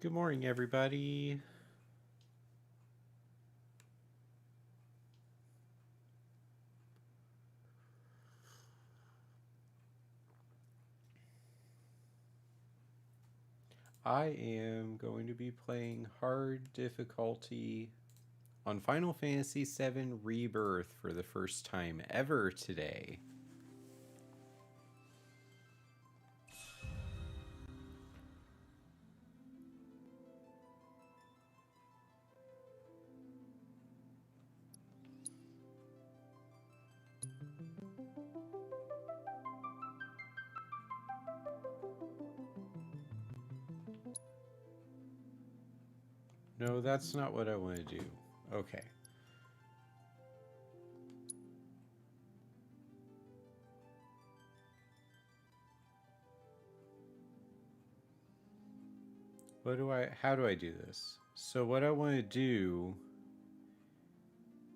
Good morning, everybody. I am going to be playing hard difficulty on Final Fantasy VII Rebirth for the first time ever today. No, that's not what I want to do. Okay. How do I do this? So what I want to do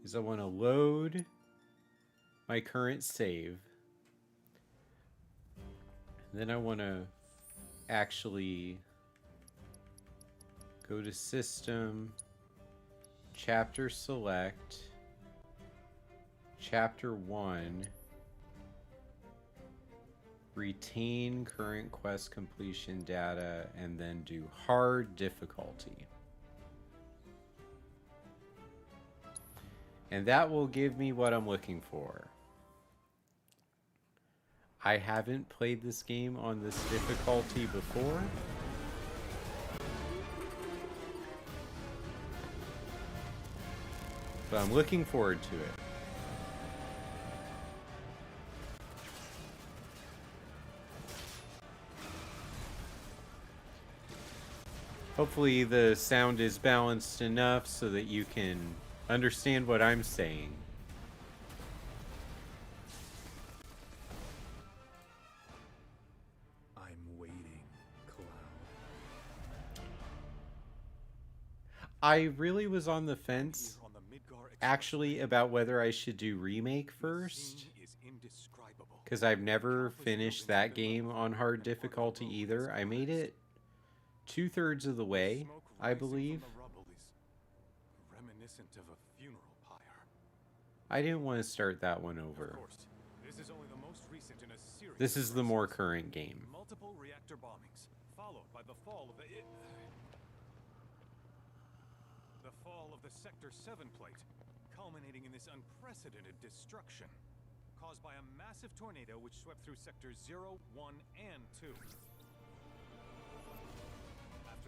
is I want to load my current save. And then I want to actually go to System, Chapter Select, Chapter 1, retain current quest completion data, and then do hard difficulty. And that will give me what I'm looking for. I haven't played this game on this difficulty before. But I'm looking forward to it. Hopefully the sound is balanced enough so that you can understand what I'm saying. I'm waiting, Cloud. I really was on the fence, actually, about whether I should do Remake first, because I've never finished that game on hard difficulty either. I made it 2/3 of the way, I believe. I didn't want to start that one over. This is the more current game. Multiple reactor bombings, followed by the fall of the Sector 7 plate, culminating in this unprecedented destruction, caused by a massive tornado which swept through Sectors 0, 1, and 2.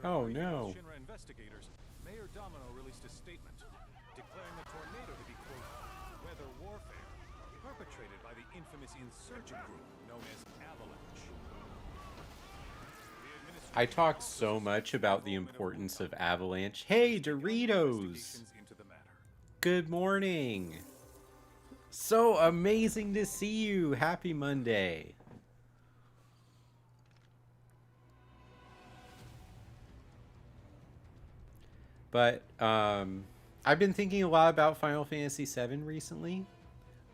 Oh no. Shinra investigators, Mayor Domino released a statement declaring the tornado to be, quote, weather warfare, perpetrated by the infamous insurgent group known as Avalanche. I talked so much about the importance of Avalanche. Hey, Doritos! Good morning! So amazing to see you! Happy Monday! But, I've been thinking a lot about Final Fantasy VII recently.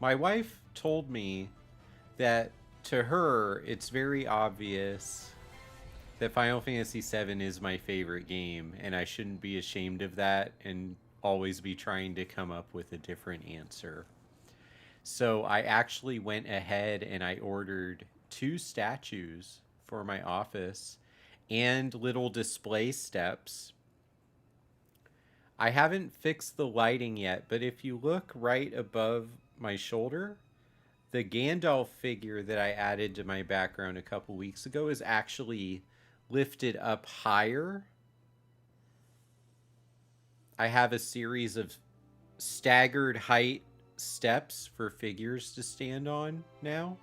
My wife told me that, to her, it's very obvious that Final Fantasy VII is my favorite game, and I shouldn't be ashamed of that and always be trying to come up with a different answer. So I actually went ahead and I ordered 2 statues for my office and little display steps. I haven't fixed the lighting yet, but if you look right above my shoulder, the Gandalf figure that I added to my background a couple weeks ago is actually lifted up higher. I have a series of staggered height steps for figures to stand on now.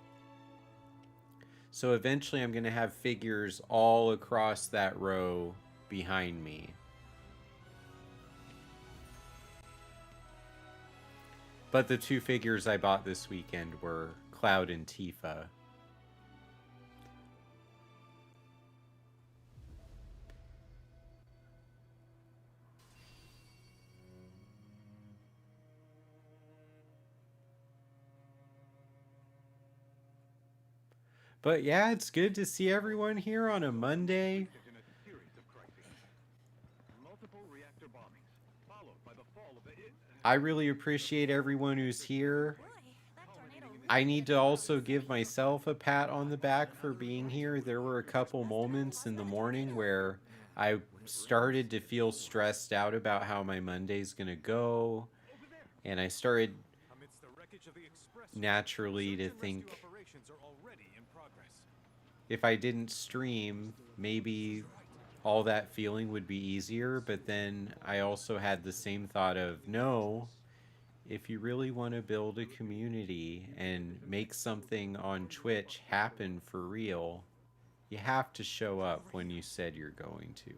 So eventually I'm going to have figures all across that row behind me. But the 2 figures I bought this weekend were Cloud and Tifa. But yeah, it's good to see everyone here on a Monday. I really appreciate everyone who's here. I need to also give myself a pat on the back for being here. There were a couple moments in the morning where I started to feel stressed out about how my Monday's going to go. And I started Amidst the wreckage of the express naturally to search and rescue think operations are already in progress. if I didn't stream, maybe all that feeling would be easier. But then I also had the same thought of no, if you really want to build a community and make something on Twitch happen for real, you have to show up when you said you're going to.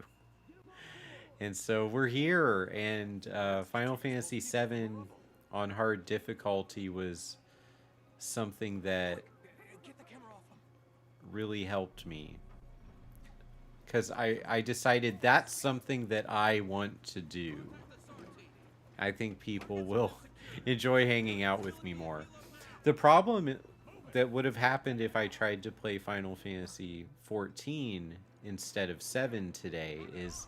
And so we're here, and Final Fantasy VII on hard difficulty was something that really helped me. Because I decided that's something that I want to do. I think people will enjoy hanging out with me more. The problem that would have happened if I tried to play Final Fantasy 14 instead of 7 today is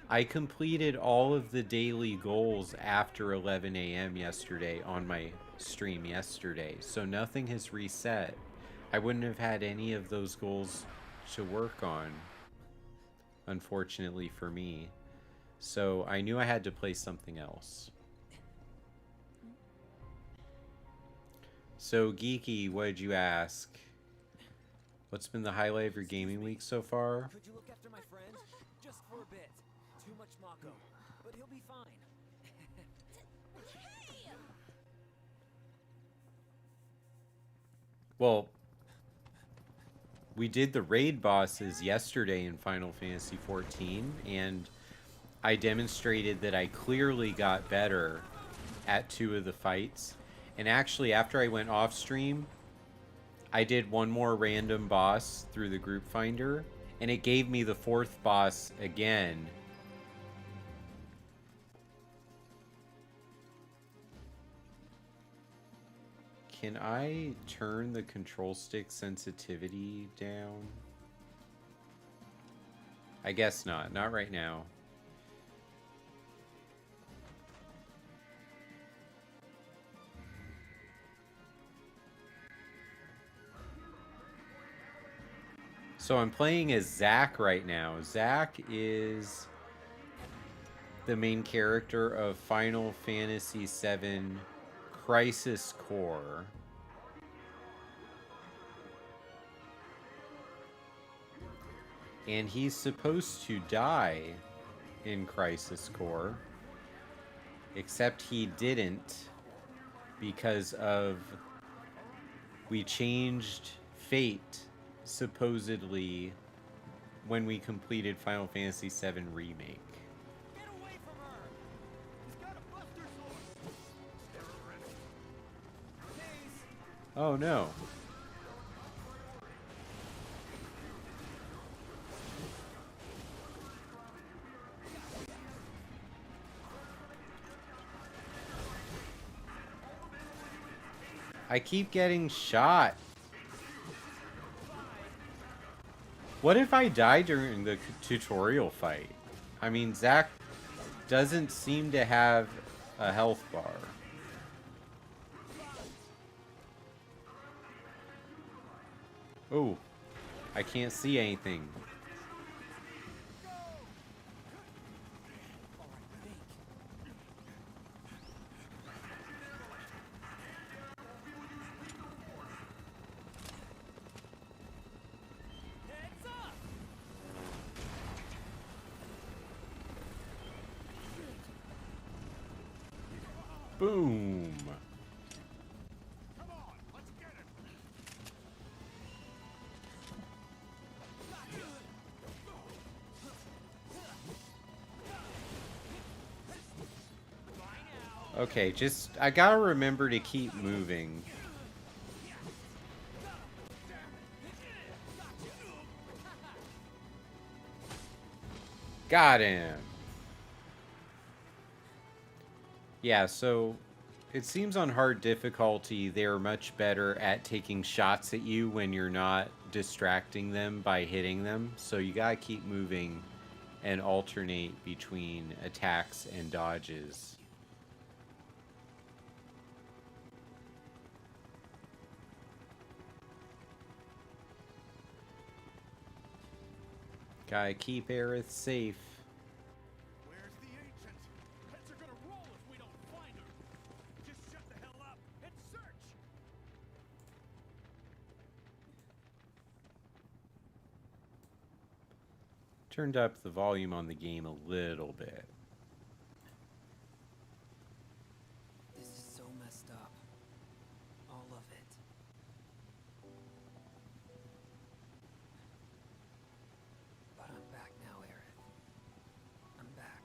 I completed all of the daily goals after 11 a.m. yesterday on my stream yesterday, so nothing has reset. I wouldn't have had any of those goals to work on, unfortunately for me. So I knew I had to play something else. So Geeky, what did you ask? What's been the highlight of your gaming week so far? Could you look after my friend? Just for a bit. Too much Mako, but he'll be fine. Well, we did the raid bosses yesterday in Final Fantasy 14, and I demonstrated that I clearly got better at 2 of the fights. And actually, after I went off stream, I did one more random boss through the group finder, and it gave me the 4th boss again. Can I turn the control stick sensitivity down? I guess not. Not right now. So I'm playing as Zack right now. Zack is the main character of Final Fantasy VII Crisis Core. And he's supposed to die in Crisis Core. Except he didn't because of... we changed fate, supposedly, when we completed Final Fantasy VII Remake. Get away from her! He's got a buster sword! Oh no. I keep getting shot. What if I die during the tutorial fight? I mean, Zack doesn't seem to have a health bar. Oh, I can't see anything. Boom. Come on, let's get it. Okay, just, I gotta remember to keep moving. Got him. Yeah, so it seems on hard difficulty they're much better at taking shots at you when you're not distracting them by hitting them. So you gotta keep moving and alternate between attacks and dodges. Gotta keep Aerith safe. Where's the ancient? Heads are gonna roll if we don't find her. Just shut the hell up and search. Turned up the volume on the game a little bit. This is so messed up. All of it. But I'm back now, Aerith. I'm back.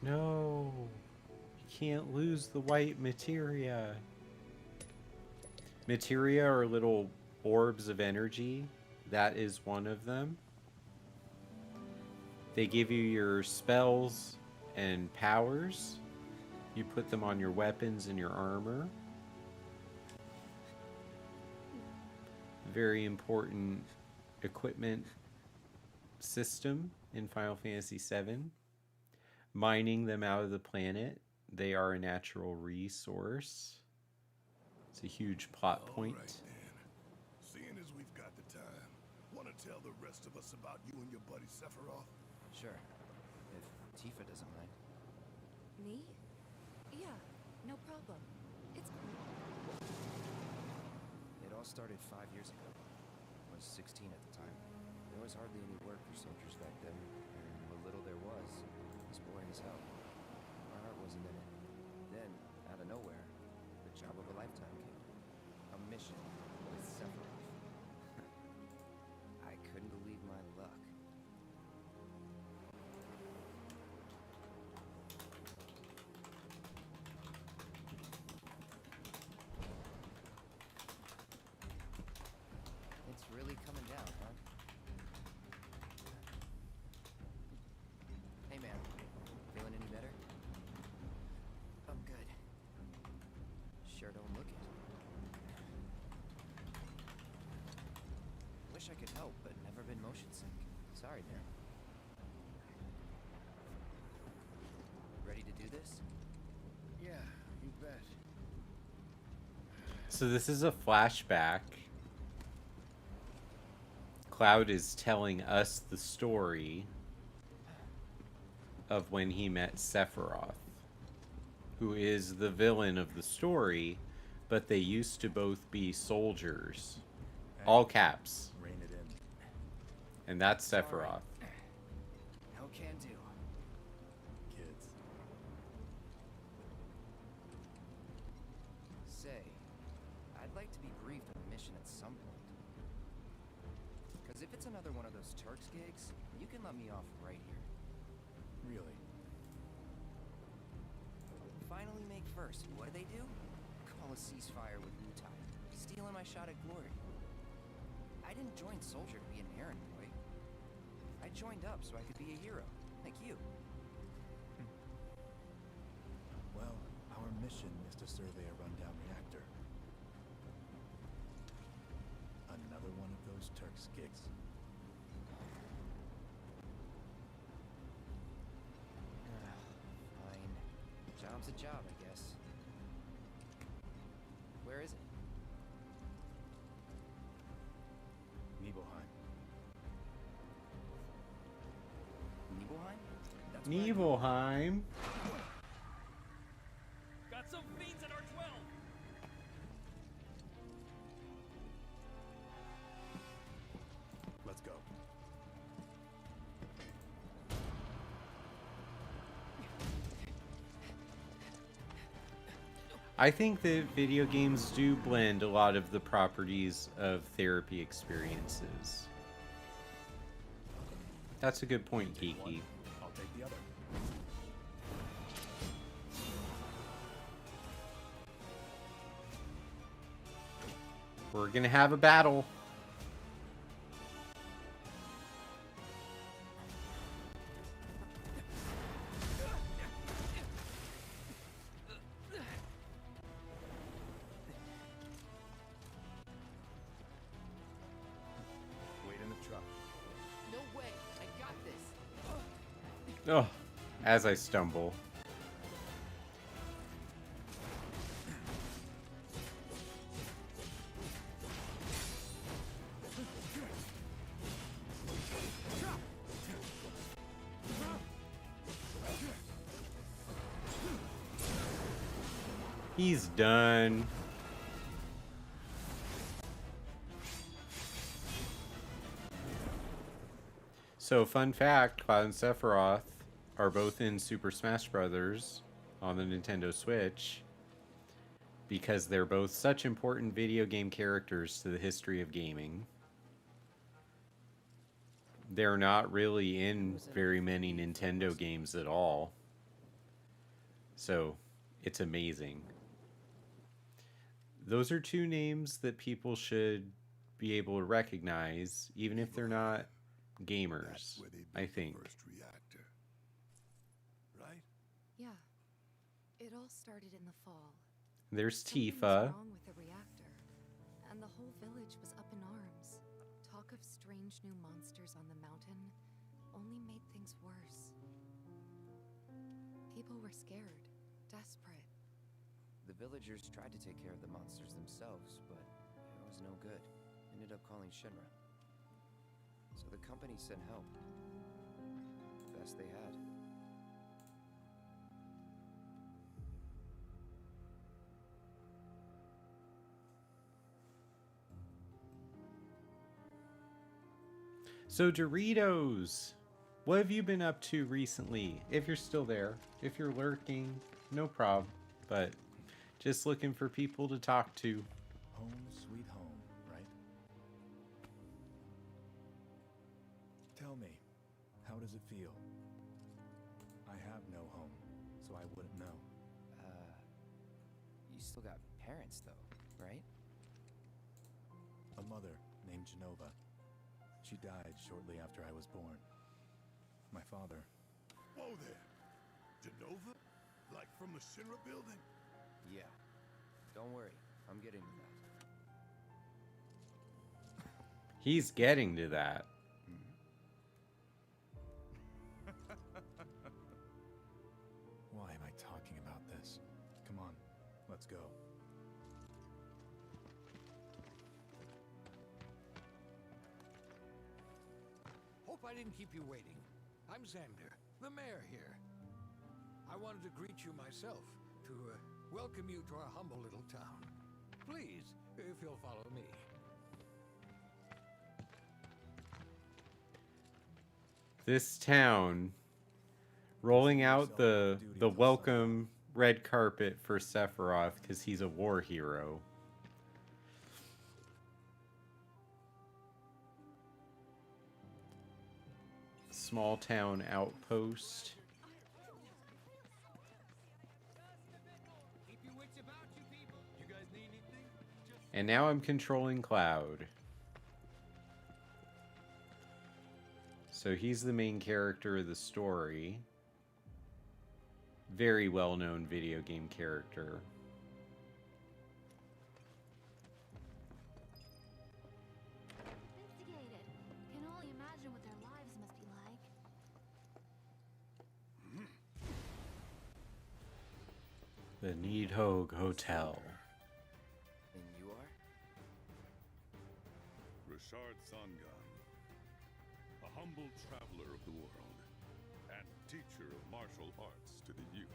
No. You can't lose the white materia. Materia are little orbs of energy. That is one of them. They give you your spells and powers. You put them on your weapons and your armor. Very important equipment system in Final Fantasy VII. Mining them out of the planet. They are a natural resource. It's a huge plot point. All right, then. Seeing as we've got the time, want to tell the rest of us about you and your buddy Sephiroth? Sure. If Tifa doesn't mind. Me? Yeah, no problem. It's cool. It all started 5 years ago. I was 16 at the time. There was hardly any work for soldiers back then, and what little there was boring as hell. My heart wasn't in it. Then, out of nowhere, the job of a lifetime came. A mission with Sephiroth. I couldn't believe my luck. It's really coming down, huh? Hey man, feeling any better? I'm good. Sure don't look it. Wish I could help, but never been motion sick. Sorry, man. Ready to do this? Yeah, you bet. So this is a flashback. Cloud is telling us the story of when he met Sephiroth, who is the villain of the story, but they used to both be soldiers. All caps. Rein it in. And that's Sephiroth. No can do. Kids. Say, I'd like to be briefed on the mission at some point. Because if it's another one of those Turks gigs, you can let me off right here. Really? Finally make first. What do? Call a ceasefire with Wutai. Stealing my shot at glory. I didn't join Soldier to be an errand boy. I joined up so I could be a hero, like you. Well, our mission is to survey a rundown reactor. Another one of those Turks gigs. Fine. Job's a job, I guess. Where is it? Nibelheim. Nibelheim? That's where I grew up. Nibelheim. Got some fiends at our 12! Let's go. I think that video games do blend a lot of the properties of therapy experiences. That's a good point, Take one, Geeky. I'll take the other. We're gonna have a battle. Wait in the truck. No way! I got this! Oh, as I stumble. He's done. So, fun fact, Cloud and Sephiroth are both in Super Smash Bros. On the Nintendo Switch because they're both such important video game characters to the history of gaming. They're not really in very many Nintendo games at all. So, it's amazing. Those are two names that people should be able to recognize, even if they're not gamers, I think. First reactor. Right? Yeah. It all started in the fall. There's Something was Tifa. wrong with the reactor, and the whole village was up in arms. Talk of strange new monsters on the mountain only made things worse. People were scared, desperate. The villagers tried to take care of the monsters themselves, but it was no good. Ended up calling Shinra. So the company sent help. Best they had. So Doritos, what have you been up to recently? If you're still there, if you're lurking, no problem. But just looking for people to talk to. Home sweet home, right? Tell me, how does it feel? I have no home, so I wouldn't know. You still got parents though, right? A mother named Genova. She died shortly after I was born. My father. Whoa there. Genova? Like from the Shinra building? Yeah. Don't worry, I'm getting to that. He's getting to that. Why am I talking about this? Come on, let's go. Hope I didn't keep you waiting. I'm Xander, the mayor here. I wanted to greet you myself, to welcome you to our humble little town. Please, if you'll follow me. This town rolling out the welcome red carpet for Sephiroth because he's a war hero. Small town outpost. And now I'm controlling Cloud. So he's the main character of the story. Very well-known video game character. Instigated. Can only imagine what their lives must be like. The Needhog Hotel. And you are? Richard Sangan. A humble traveler of the world. And teacher of martial arts to the youth.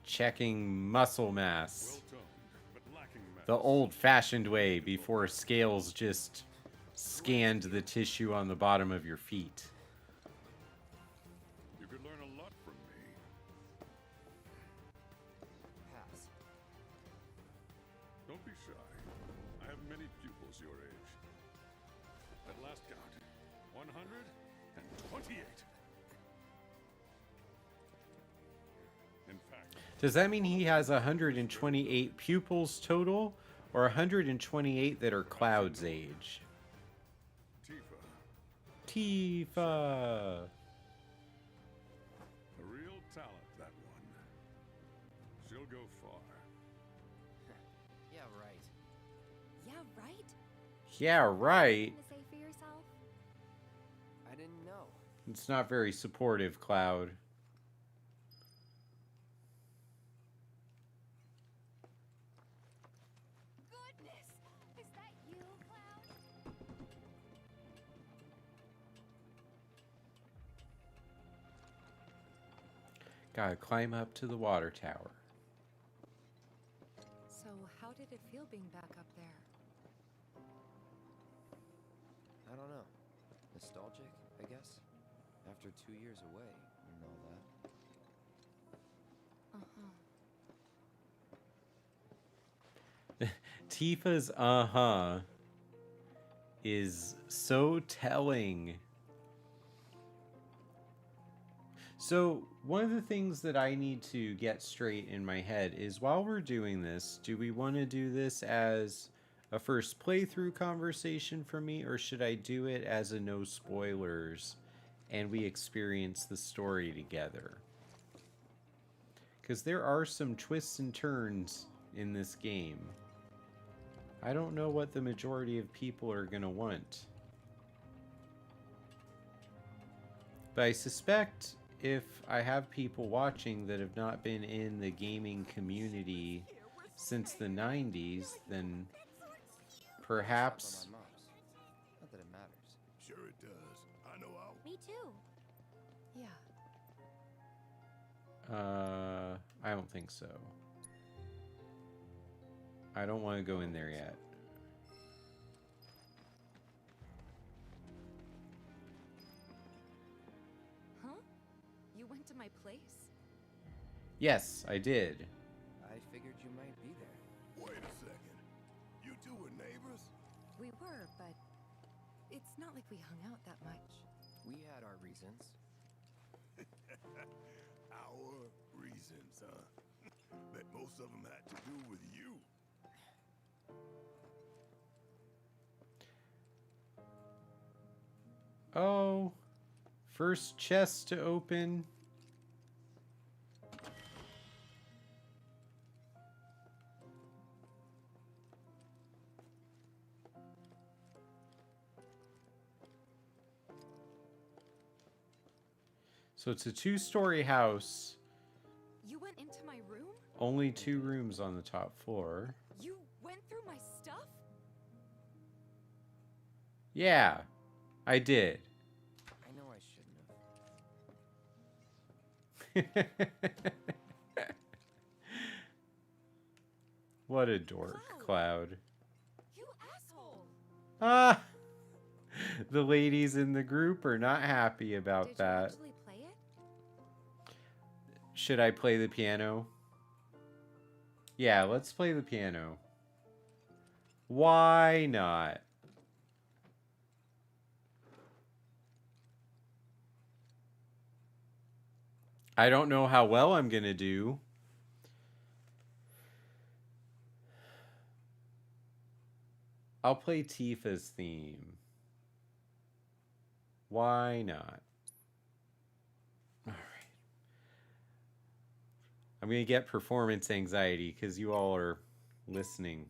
Checking muscle mass. Well-toned, but lacking mass. The old-fashioned way before scales just scanned the tissue on the bottom of your feet. You could learn a lot from me. Pass. Don't be shy. I have many pupils your age. At last count, 128. In fact, Does that mean he has 128 pupils total, or 128 that are Cloud's age? Tifa, Tifa! a real talent, that one. She'll go far. Yeah, right. Yeah, right? Yeah, right. Something to say for yourself? I didn't know. It's not very supportive, Cloud. Goodness! Is that you? Gotta climb up to the water tower. So, how did it feel being back up there? I don't know. Nostalgic, I guess? After 2 years away and all that. Tifa's is so telling. So, one of the things that I need to get straight in my head is while we're doing this, do we want to do this as a first playthrough conversation for me, or should I do it as a no spoilers and we experience the story together? Because there are some twists and turns in this game. I don't know what the majority of people are going to want. But I suspect if I have people watching that have not been in the gaming community since the 90s, then perhaps... On my mom's. Not that it matters. Sure it does. I know I'll... Me too. Yeah. I don't think so. I don't want to go in there yet. Huh? You went to my place? Yes, I did. I figured you might be there. Wait a second. You two were neighbors? We were, but it's not like we hung out that much. We had our reasons. Our reasons, huh? Bet most of them had to do with you. Oh, first chest to open. So it's a 2-story house. You went into my room? Only 2 rooms on the top floor. You went through my stuff? Yeah, I did. I know I shouldn't have. What a dork, Cloud. You asshole! Ah! The ladies in the group are not happy about Did that. you actually play it? Should I play the piano? Yeah, let's play the piano. Why not? I don't know how well I'm gonna do. I'll play Tifa's theme. Why not? Alright. I'm gonna get performance anxiety because you all are listening.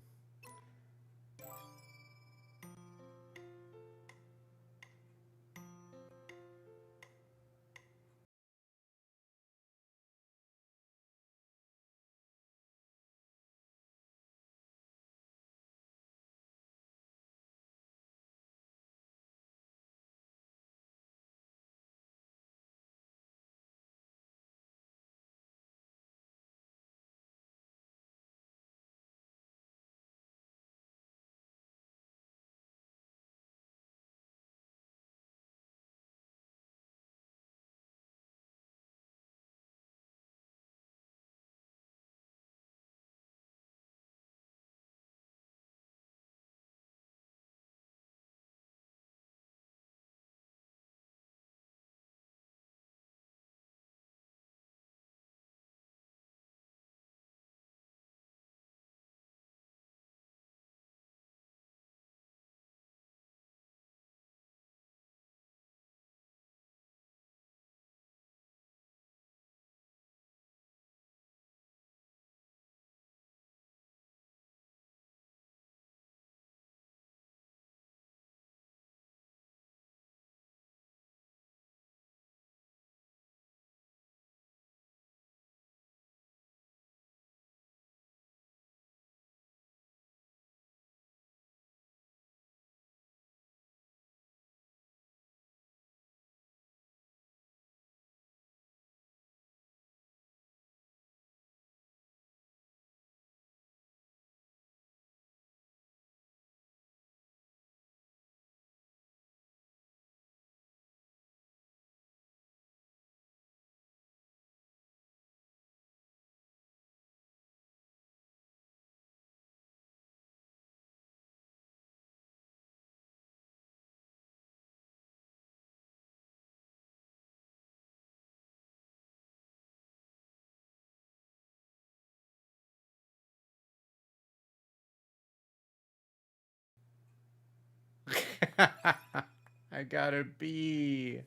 I got a B.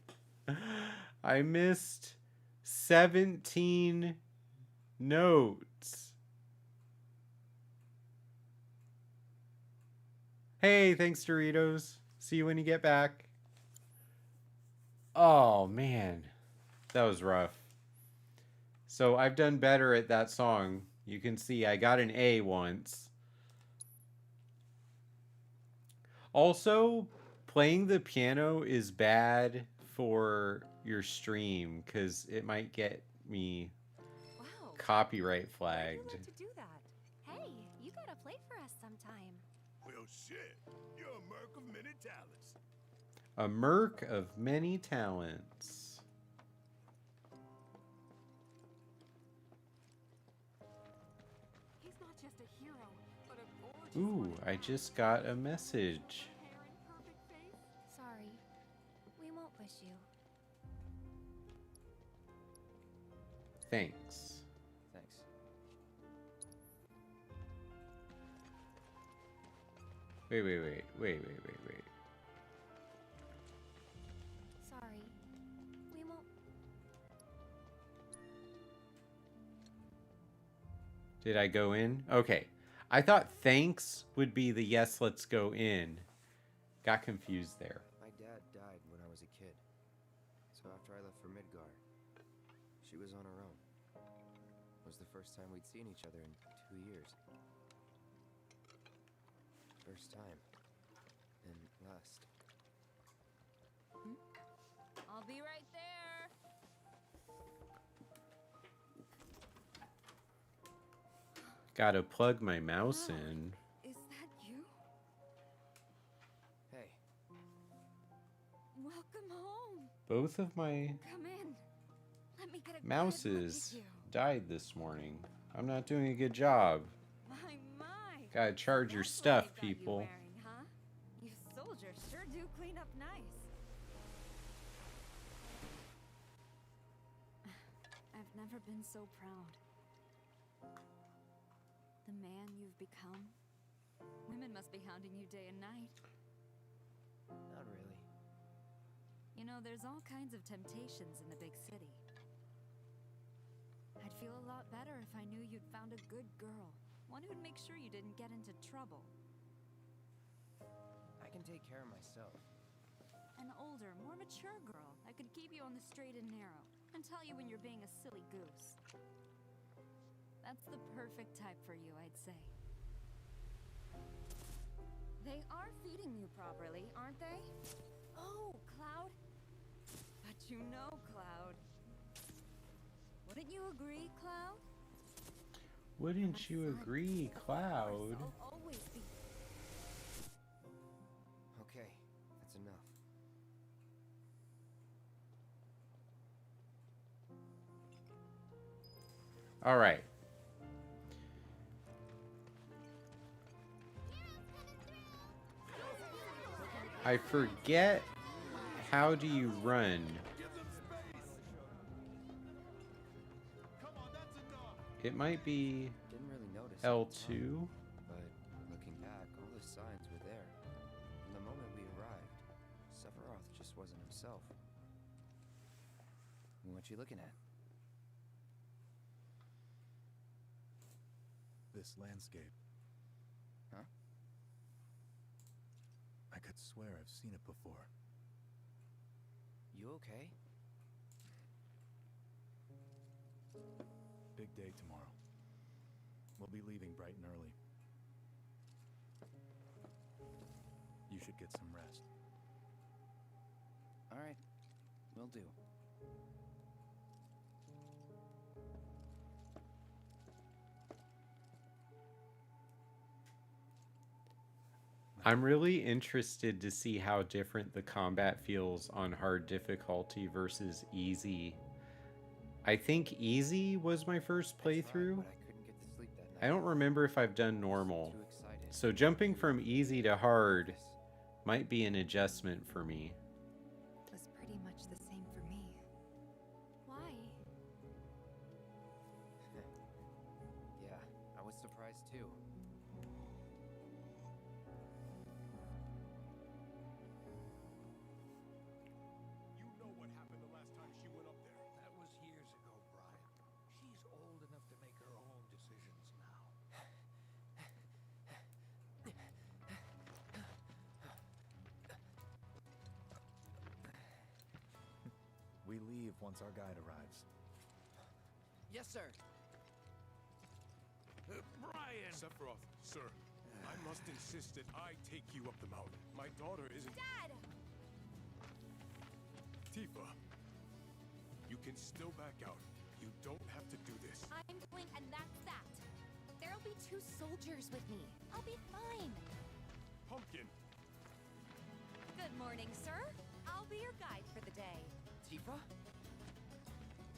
I missed 17 notes. Hey, thanks, Doritos. See you when you get back. Oh, man. That was rough. So I've done better at that song. You can see I got an A once. Also, playing the piano is bad for your stream because it might get me Wow. copyright I'd flagged. like to do that. Hey, you gotta play for us sometime. Well, shit. You're a merc of many talents. A merc of many talents. He's not just a hero, but a gorgeous Ooh, I just got a message. hair and perfect face. Sorry. We won't push you. Thanks. Thanks. Wait. Sorry. We won't. Did I go in? Okay. I thought thanks would be the yes, let's go in. Got confused there. My dad died when I was a kid. So after I left for Midgar, she was on her own. It was the first time we'd seen each other in 2 years. First time. And last. I'll be right there. Gotta plug my mouse in. Is that you? Hey, Welcome home. Both of my Come in. Let me get a good mouses look died this morning. I'm not doing a good job. at you. My. Gotta charge your That's what stuff, I got people. You wearing, huh? You soldiers sure do clean up nice. I've never been so proud. The man you've become. Women must be hounding you day and night. not really. You know, there's all kinds of temptations in the big city. I'd feel a lot better if I knew you'd found a good girl. One who'd make sure you didn't get into trouble. I can take care of myself. An older, more mature girl that could keep you on the straight and narrow and tell you when you're being a silly goose. That's the perfect type for you, I'd say. They are feeding you properly, aren't they? Oh, Cloud. But you know, Cloud. Wouldn't you agree, Cloud? Wouldn't you agree, Cloud? I'll always be. Okay, that's enough. All right. I forget how do you run. It might be Didn't really notice at the L2. time, but looking back, all the signs were there. From the moment we arrived, Sephiroth just wasn't himself. What you looking at? This landscape. Huh? I could swear I've seen it before. You okay? Big day tomorrow. We'll be leaving bright and early. You should get some rest. All right, will do. I'm really interested to see how different the combat feels on hard difficulty versus easy. I think easy was my first I tried, playthrough. but I couldn't get to sleep that night. I don't remember if I've done normal. Too excited. So jumping from easy to hard might be an adjustment for me. Was pretty much the same for me. Why? Yeah, I was surprised too. once our guide arrives. Yes, sir. Brian! Sephiroth, sir, I must insist that I take you up the mountain. My daughter isn't... Dad! Tifa, you can still back out. You don't have to do this. I'm going, and that's that. There'll be 2 soldiers with me. I'll be fine. Pumpkin! Good morning, sir. I'll be your guide for the day. Tifa?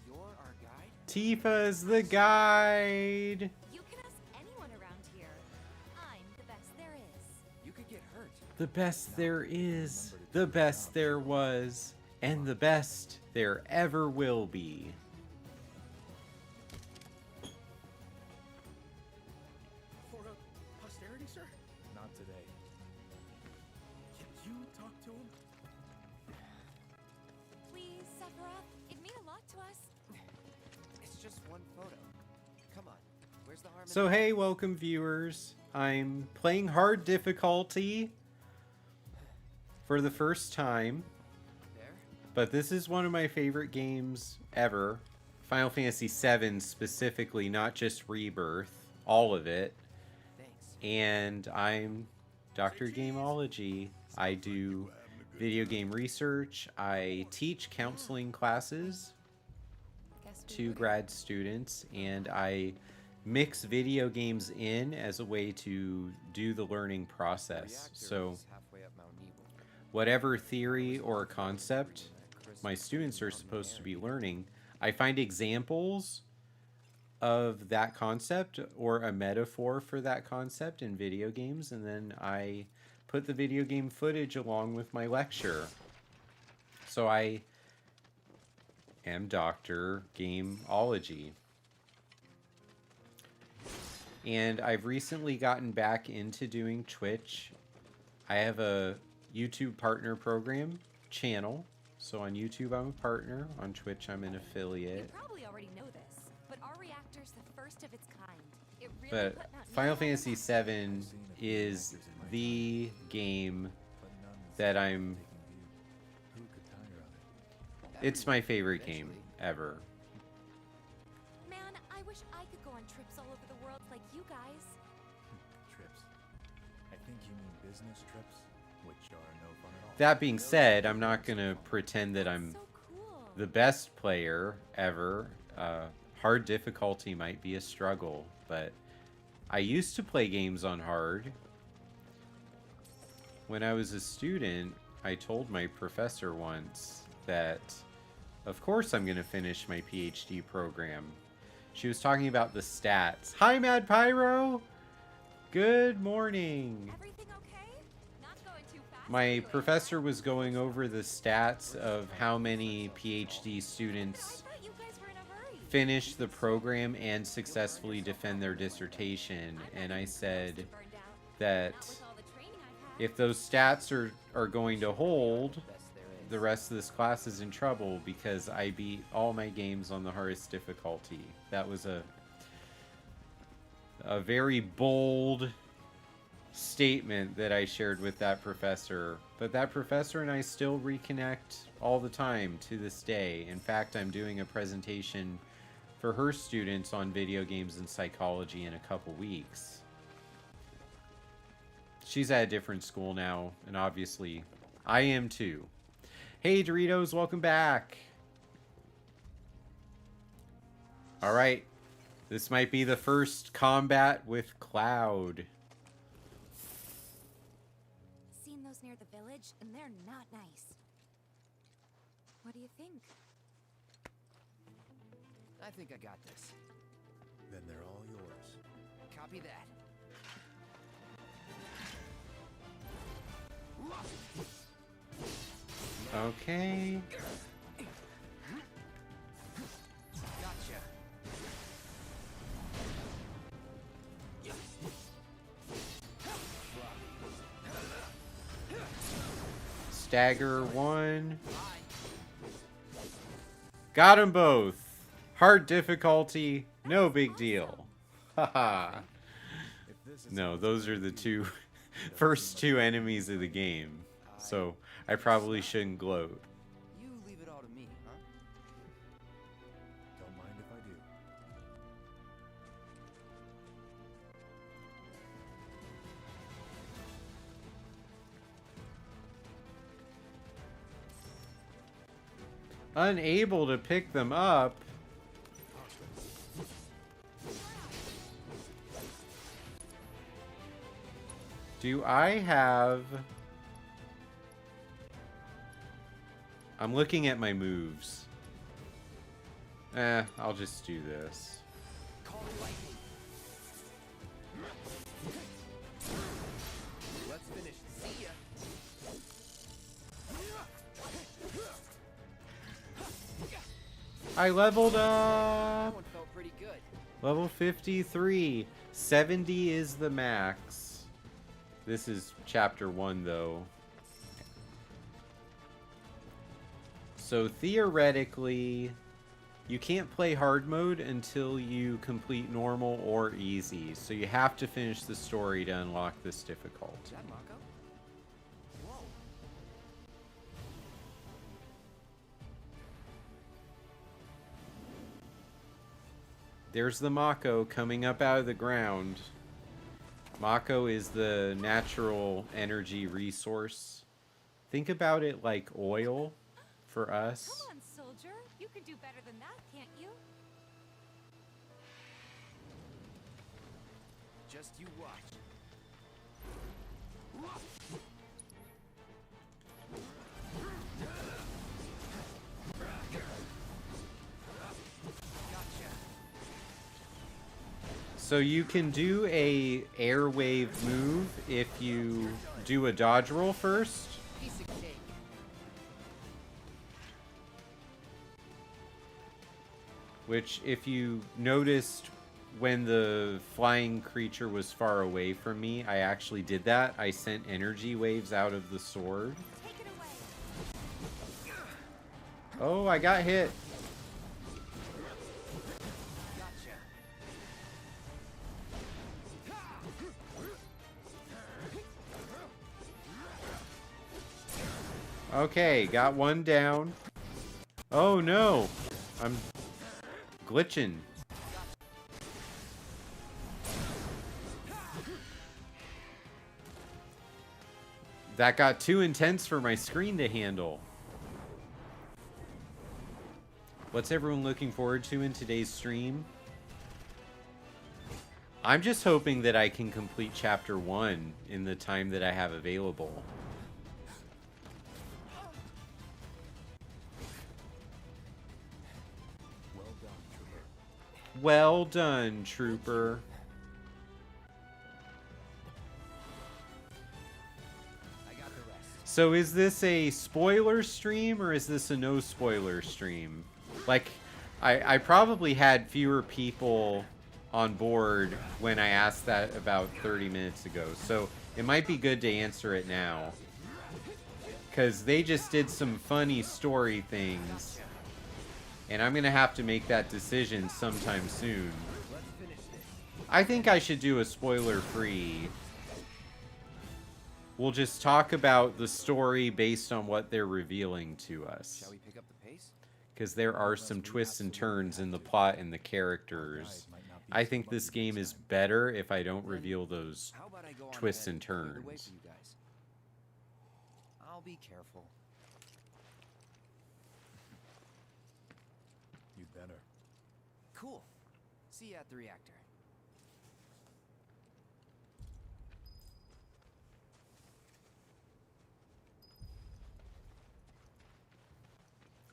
You're our guide? Tifa's the guide. You can ask anyone around here. I'm the best there is. You could get hurt. The best there is, the best there was, and the best there ever will be. For posterity, sir? Not today. Can you talk to him? Please, Sephiroth. It'd mean a lot to us. It's just one photo. Come on. Where's the harm in So that? hey, welcome viewers. I'm playing hard difficulty for the first time, There? but this is one of my favorite games ever. Final Fantasy VII specifically, not just Rebirth, all of it. Thanks. And I'm Dr. Gameology. I do video game research. I teach counseling classes Guess we to would. grad students, and I mix video games in as a way to do the learning The process. reactor So is halfway up Mount Evil. whatever theory or concept my students are supposed to be learning, I find examples of that concept or a metaphor for that concept in video games, and then I put the video game footage along with my lecture. So I am Dr. Gameology. And I've recently gotten back into doing Twitch. I have a YouTube partner program channel. So on YouTube, I'm a partner. On Twitch, I'm an You affiliate. probably already know this, but our reactor's the first of its kind. It really But put Mount Final Evil on the Fantasy map. VII is the game But none is that I'm... taking view. Who could tire of it? It's my favorite game Eventually. ever. Man, I wish I could go on trips all over the world like you guys. Trips. I think you mean business trips, which are no fun at all. That being said, I'm not going to pretend that I'm So cool. the best player ever. Hard difficulty might be a struggle, but I used to play games on hard. When I was a student, I told my professor once that, of course, I'm going to finish my PhD program. She was talking about the stats. Hi, Mad Pyro! Good morning! Everything okay? Not going too fast. My anyway, professor right? was going over the stats of how many PhD I students thought you guys were in a hurry. finish the program and successfully defend their dissertation, and I said Burned out. that Not with all the training I've had. if those stats are going to hold, Best there is. the rest of this class is in trouble because I beat all my games on the hardest difficulty. That was a very bold statement that I shared with that professor. But that professor and I still reconnect all the time to this day. In fact, I'm doing a presentation for her students on video games and psychology in a couple weeks. She's at a different school now, and obviously I am too. Hey Doritos, welcome back. All right, this might be the first combat with Cloud. Seen those near the village, and they're not nice. What do you think? I think I got this. Then they're all yours. Copy that. Okay. Gotcha. Stagger one. Got them both. Hard difficulty, no big deal. Haha. If this is No, those are the first two enemies of the game. So I probably shouldn't gloat. You leave it all to me, huh? unable to pick them up. Do I have... I'm looking at my moves. I'll just do this. Call it lightning. Let's finish. See ya. I leveled That up! one felt pretty good. Level 53. 70 is the max. This is chapter 1, though. So theoretically, you can't play hard mode until you complete normal or easy. So you have to finish the story to unlock this difficulty. Is that Mako? Whoa. There's the Mako coming up out of the ground. Mako is the natural energy resource. Think about it like oil for us. Come on, soldier. You can do better than that, can't you? Just you watch. Gotcha. So you can do a airwave move if you do a dodge roll first. Piece of cake. Which, if you noticed when the flying creature was far away from me, I actually did that. I sent energy waves out of the sword. Take it away. Oh, I got hit. Gotcha. Okay, got one down. Oh no, I'm glitching. That got too intense for my screen to handle. What's everyone looking forward to in today's stream? I'm just hoping that I can complete chapter 1 in the time that I have available. Well done, Trooper. I got the rest. So is this a spoiler stream or is this a no spoiler stream? Like, I probably had fewer people on board when I asked that about 30 minutes ago. So it might be good to answer it now. Because they just did some funny story things. And I'm going to have to make that decision sometime soon. Let's finish this. I think I should do a spoiler-free. We'll just talk about the story based on what they're revealing to us. Shall we pick up the pace? Because there are some twists and turns in the plot and the characters. I think this game is better if I don't reveal those How about I go on twists ahead and clear the way turns. for you guys? I'll be careful. You better. Cool. See you at the reactor.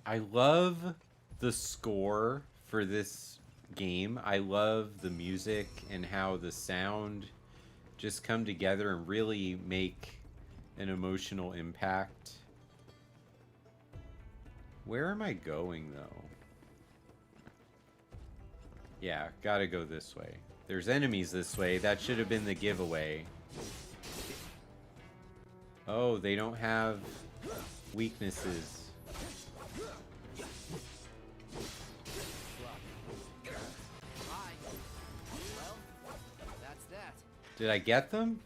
I love the score for this game. I love the music and how the sound just come together and really make an emotional impact. Where am I going, though? Yeah, gotta go this way. There's enemies this way. That should have been the giveaway. Oh, they don't have weaknesses. Bye. Well, that's that. Did I get them?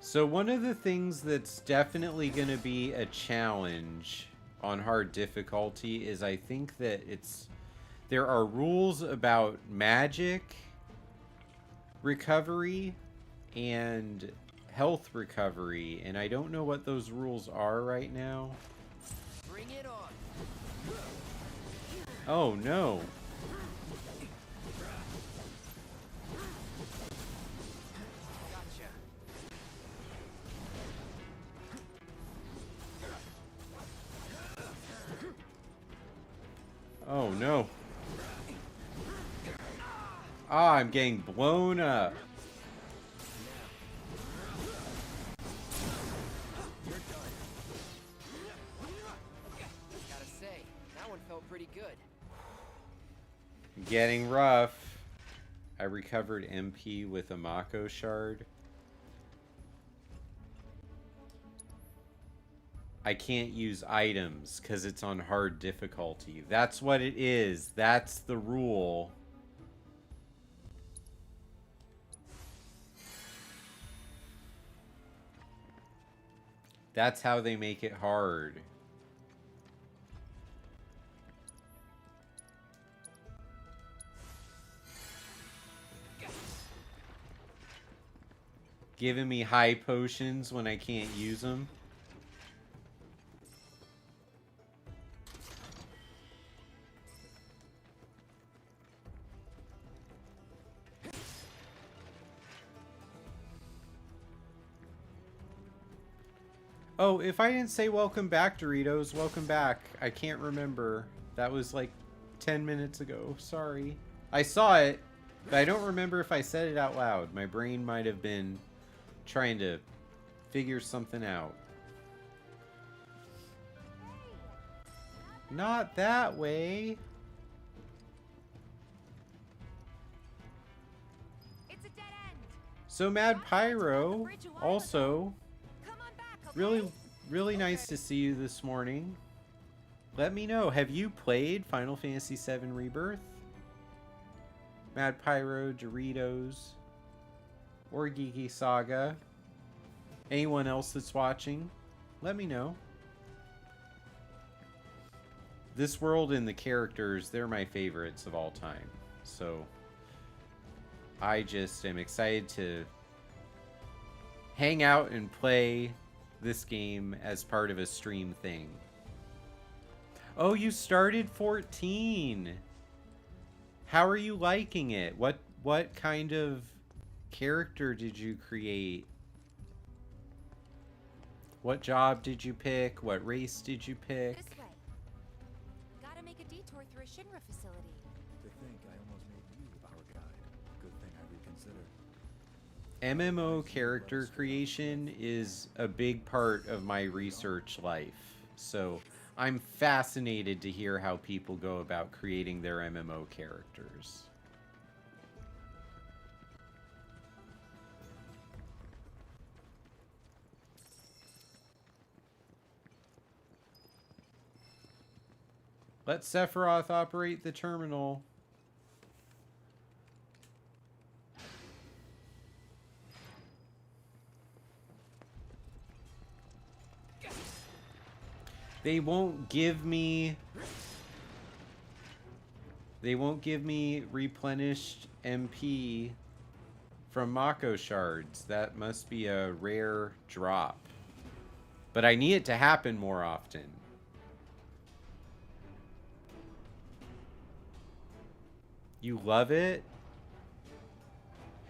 So one of the things that's definitely going to be a challenge on hard difficulty is I think that there are rules about magic recovery and health recovery, and I don't know what those rules are right now. Bring it on. Oh no. Gotcha. Oh no. Ah, I'm getting blown up. You're done. Gotta say, that one felt pretty good. Getting rough. I recovered MP with a Mako shard. I can't use items because it's on hard difficulty. That's what it is. That's the rule. That's how they make it hard. Giving me high potions when I can't use them. Oh, if I didn't say welcome back, Doritos, welcome back. I can't remember. That was like 10 minutes ago. Sorry. I saw it, but I don't remember if I said it out loud. My brain might have been trying to figure something out. Not that way. It's a dead end. So Mad Pyro, also, Come on back, okay? really nice to see you this morning. Let me know, have you played Final Fantasy VII Rebirth? Mad Pyro, Doritos, or Geeky Saga? Anyone else that's watching? Let me know. This world and the characters, they're my favorites of all time. So, I just am excited to hang out and play this game as part of a stream thing. Oh, you started 14. How are you liking it? What kind of character did you create? What job did you pick? What race did you pick? This way. Gotta make a detour through a Shinra facility. To think I almost made you our guide. Good thing I reconsidered. MMO character creation is a big part of my research life. So I'm fascinated to hear how people go about creating their MMO characters. Let Sephiroth operate the terminal. They won't give me replenished MP from Mako shards. That must be a rare drop. But I need it to happen more often. You love it?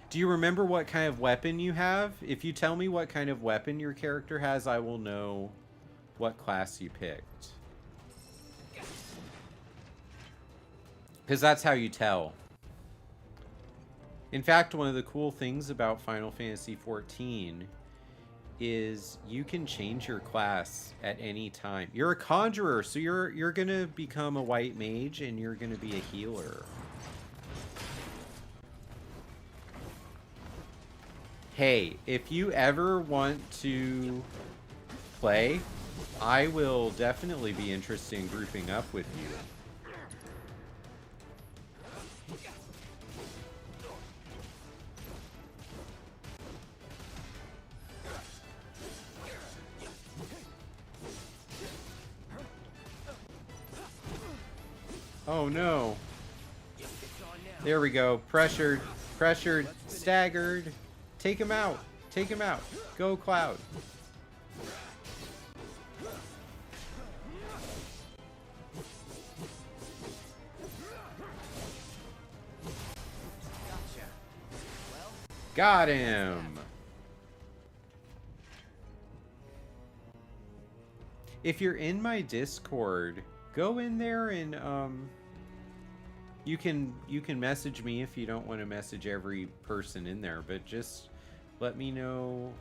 Do you remember what kind of weapon you have? If you tell me what kind of weapon your character has, I will know what class you picked. Because that's how you tell. In fact, one of the cool things about Final Fantasy XIV is you can change your class at any time. You're a conjurer, so you're gonna become a white mage and you're gonna be a healer. Hey, if you ever want to play, I will definitely be interested in grouping up with you. Oh no. There we go. Pressured, staggered. Take him out. Take him out. Go, Cloud. Got him! If you're in my Discord, go in there and you can message me if you don't want to message every person in there, but just let me know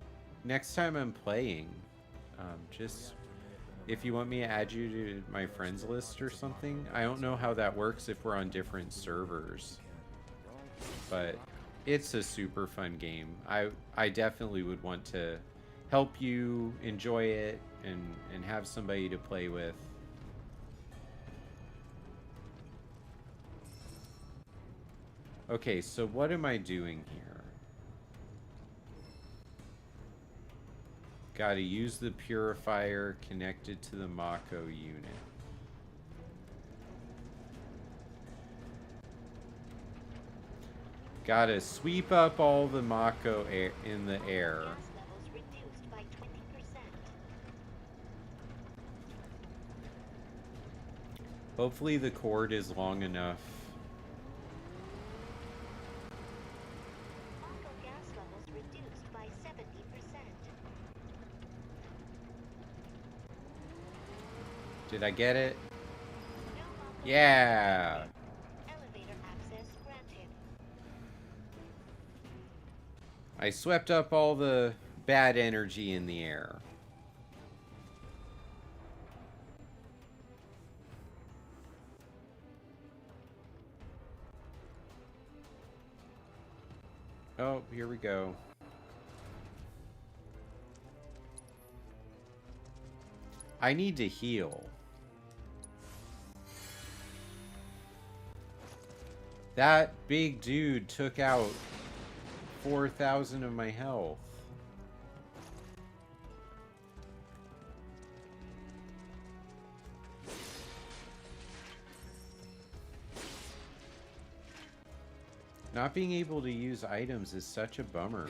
next time I'm playing. Just if you want me to add you to my friends list or something. I don't know how that works if we're on different servers, but it's a super fun game. I definitely would want to help you enjoy it and have somebody to play with. Okay, so what am I doing here? Gotta use the purifier connected to the Mako unit. Gotta sweep up all the Mako air in the air. Hopefully the cord is long enough. Did I get it? Yeah! I swept up all the bad energy in the air. Oh, here we go. I need to heal. That big dude took out 4,000 of my health. Not being able to use items is such a bummer.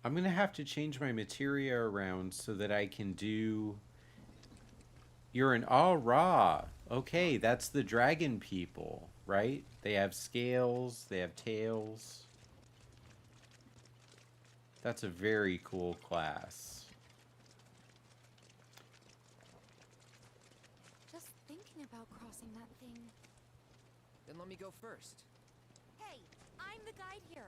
I'm gonna have to change my materia around so that I can do... You're an Ra. Okay, that's the dragon people, right? They have scales, they have tails. That's a very cool class. Just thinking about crossing that thing. Then let me go first. Hey, I'm the guide here.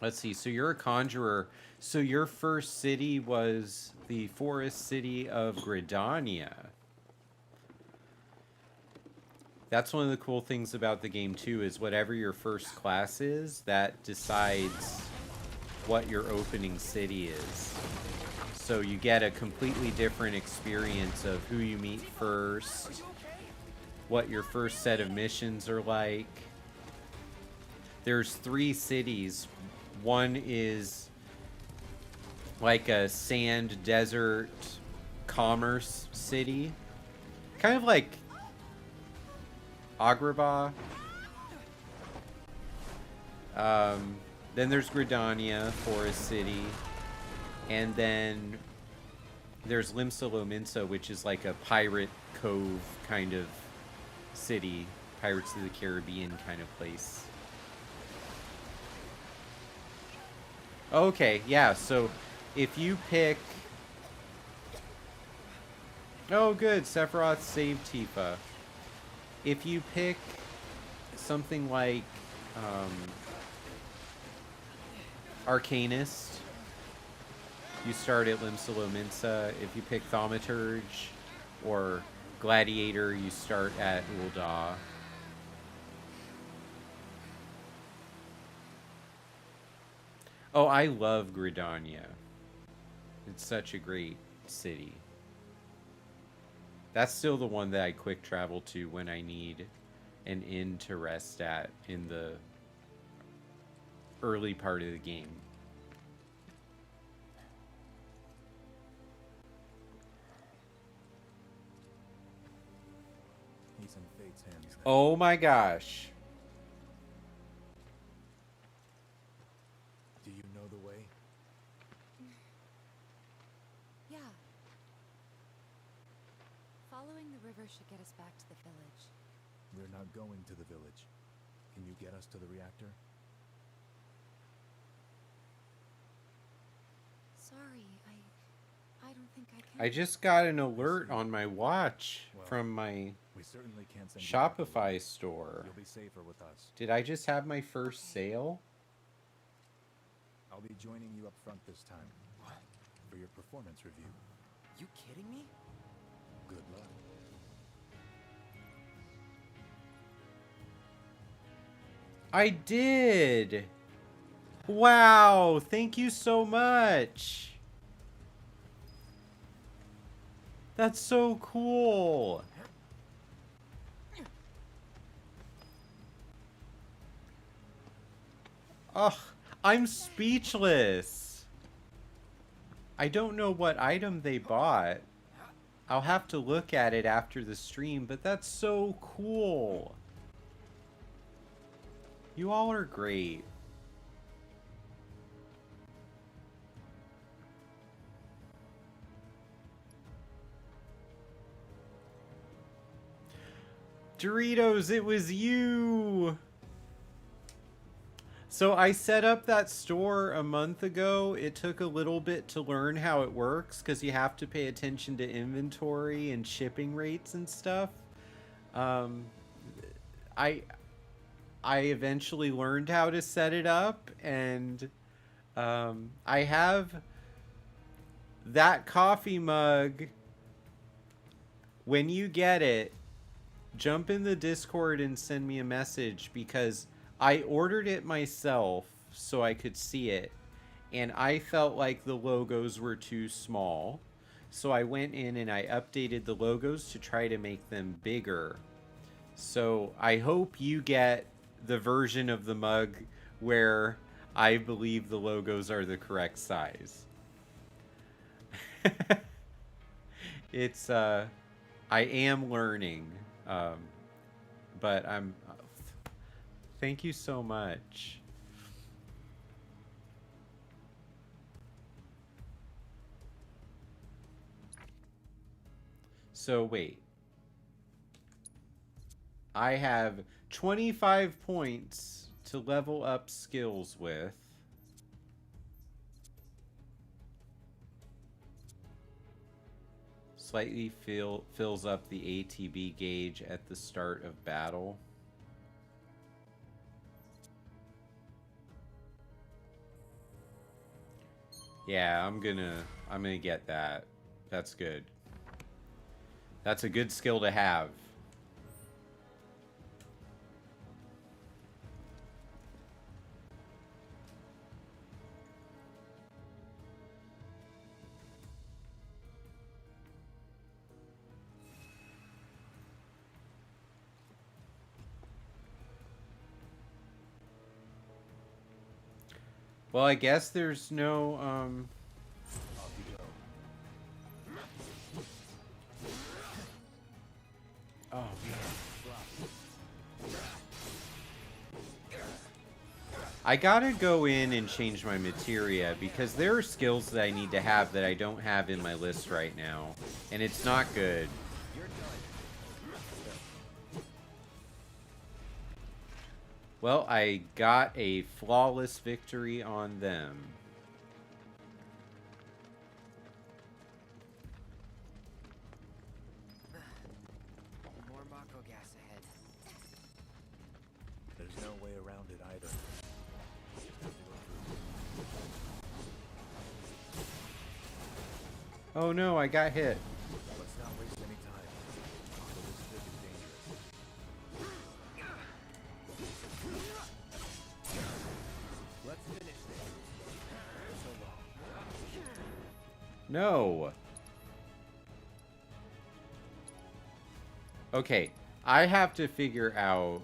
Let's see, so you're a conjurer. So your first city was the forest city of Gridania. That's one of the cool things about the game too, is whatever your first class is, that decides what your opening city is. So you get a completely different experience of who you meet first, what your first set of missions are like. There's 3 cities. One is like a sand desert commerce city. Kind of like Agrabah. Then there's Gridania, Forest City. And then there's Limsa Lominsa, which is like a pirate cove kind of city. Pirates of the Caribbean kind of place. Okay, yeah, so if you pick... Oh, good, Sephiroth saved Tifa. If you pick something like Arcanist, you start at Limsa Lominsa. If you pick Thaumaturge or Gladiator, you start at Ul'dah. Oh, I love Gridania. It's such a great city. That's still the one that I quick travel to when I need an inn to rest at in the early part of the game. Oh my gosh. Do you know the way? Yeah. Following the river should get us back to the village. We're not going to the village. Can you get us to the reactor? Sorry, I don't think I can. I just got an alert on my watch from my We certainly can't send you back alone. Shopify store. You'll be safer with us. Did I just have my first sale? I'll be joining you up front this time. For your performance review. You kidding me? Good luck. I did. Wow, thank you so much. That's so cool. Ugh, I'm speechless. I don't know what item they bought. I'll have to look at it after the stream, but that's so cool. You all are great. Doritos, it was you! So I set up that store a month ago. It took a little bit to learn how it works because you have to pay attention to inventory and shipping rates and stuff. I eventually learned how to set it up, and I have that coffee mug. When you get it, jump in the Discord and send me a message, because I ordered it myself so I could see it, and I felt like the logos were too small. So I went in and I updated the logos to try to make them bigger. So I hope you get the version of the mug where I believe the logos are the correct size. It's, I am learning, but I'm... Thank you so much. So wait. I have 25 points to level up skills with. Slightly fills up the ATB gauge at the start of battle. Yeah, I'm gonna get that. That's good. That's a good skill to have. Well, I guess there's no, oh, man. I gotta go in and change my materia, because there are skills that I need to have that I don't have in my list right now, and it's not good. Well, I got a flawless victory on them. More Mako gas ahead. There's no way around it either. Oh no, I got hit. Let's not waste any time. Mako is big and dangerous. Let's finish this. So long. No. Okay, I have to figure out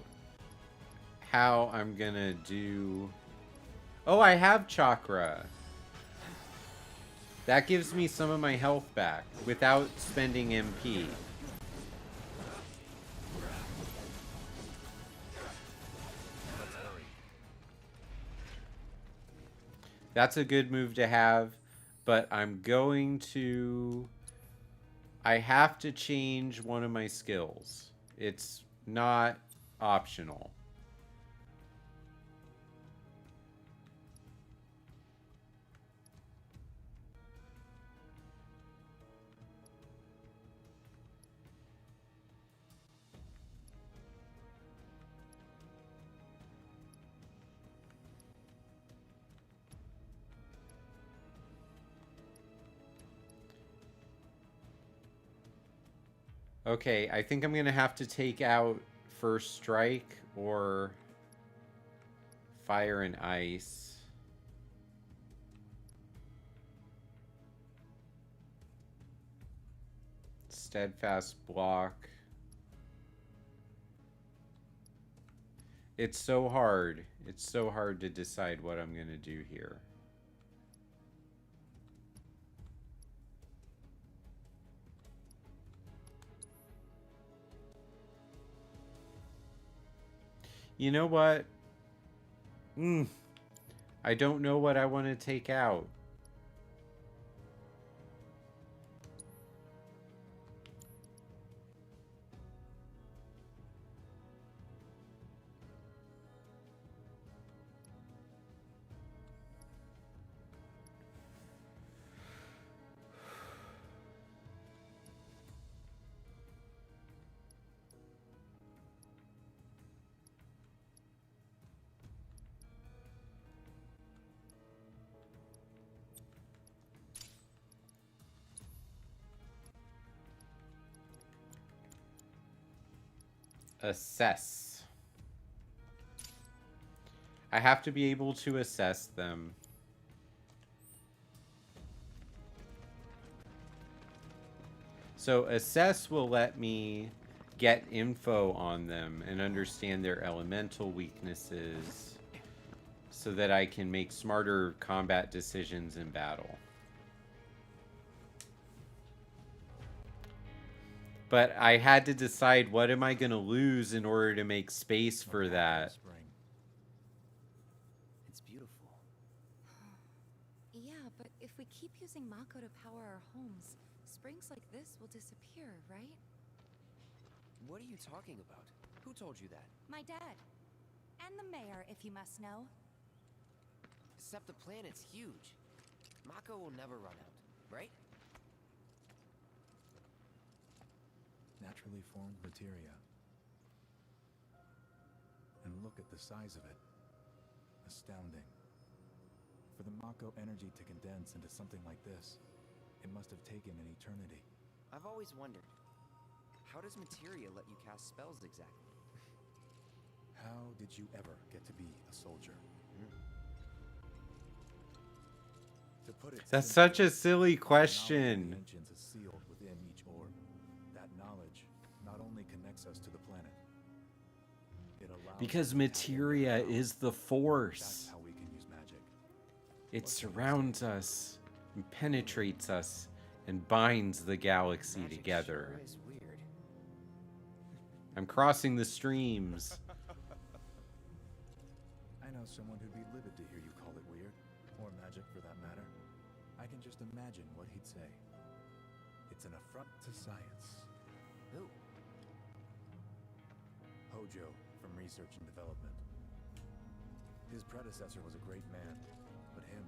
how I'm gonna do... Oh, I have chakra. That gives me some of my health back without spending MP. That's a good move to have, but I'm going to... I have to change one of my skills. It's not optional. Okay, I think I'm going to have to take out First Strike or Fire and Ice. Steadfast Block. It's so hard. It's so hard to decide what I'm going to do here. You know what? I don't know what I want to take out. Assess. I have to be able to assess them. So assess will let me get info on them and understand their elemental weaknesses so that I can make smarter combat decisions in battle. But I had to decide, what am I going to lose in order to make space for that? It's beautiful. Yeah, but if we keep using Mako to power our homes, springs like this will disappear, right? What are you talking about? Who told you that? My dad. And the mayor, if you must know. Except the planet's huge. Mako will never run out, right? Naturally formed materia. And look at the size of it. Astounding. For the Mako energy to condense into something like this, it must have taken an eternity. I've always wondered, how does materia let you cast spells exactly? How did you ever get to be a soldier? To put it That's simply, such a silly knowledge of question. the ancients is sealed within each orb. That knowledge not only connects us to the planet, it allows us Because to tap into materia power. is the That's force. how we can use magic. It surrounds us, and penetrates us, and binds the galaxy Magic together. Sure is weird. I'm crossing the streams. I know someone who'd be livid to hear you call it weird, or magic for that matter. I can just imagine what he'd say. It's an affront to science. Who? Hojo from Research and Development. His predecessor was a great man, but him,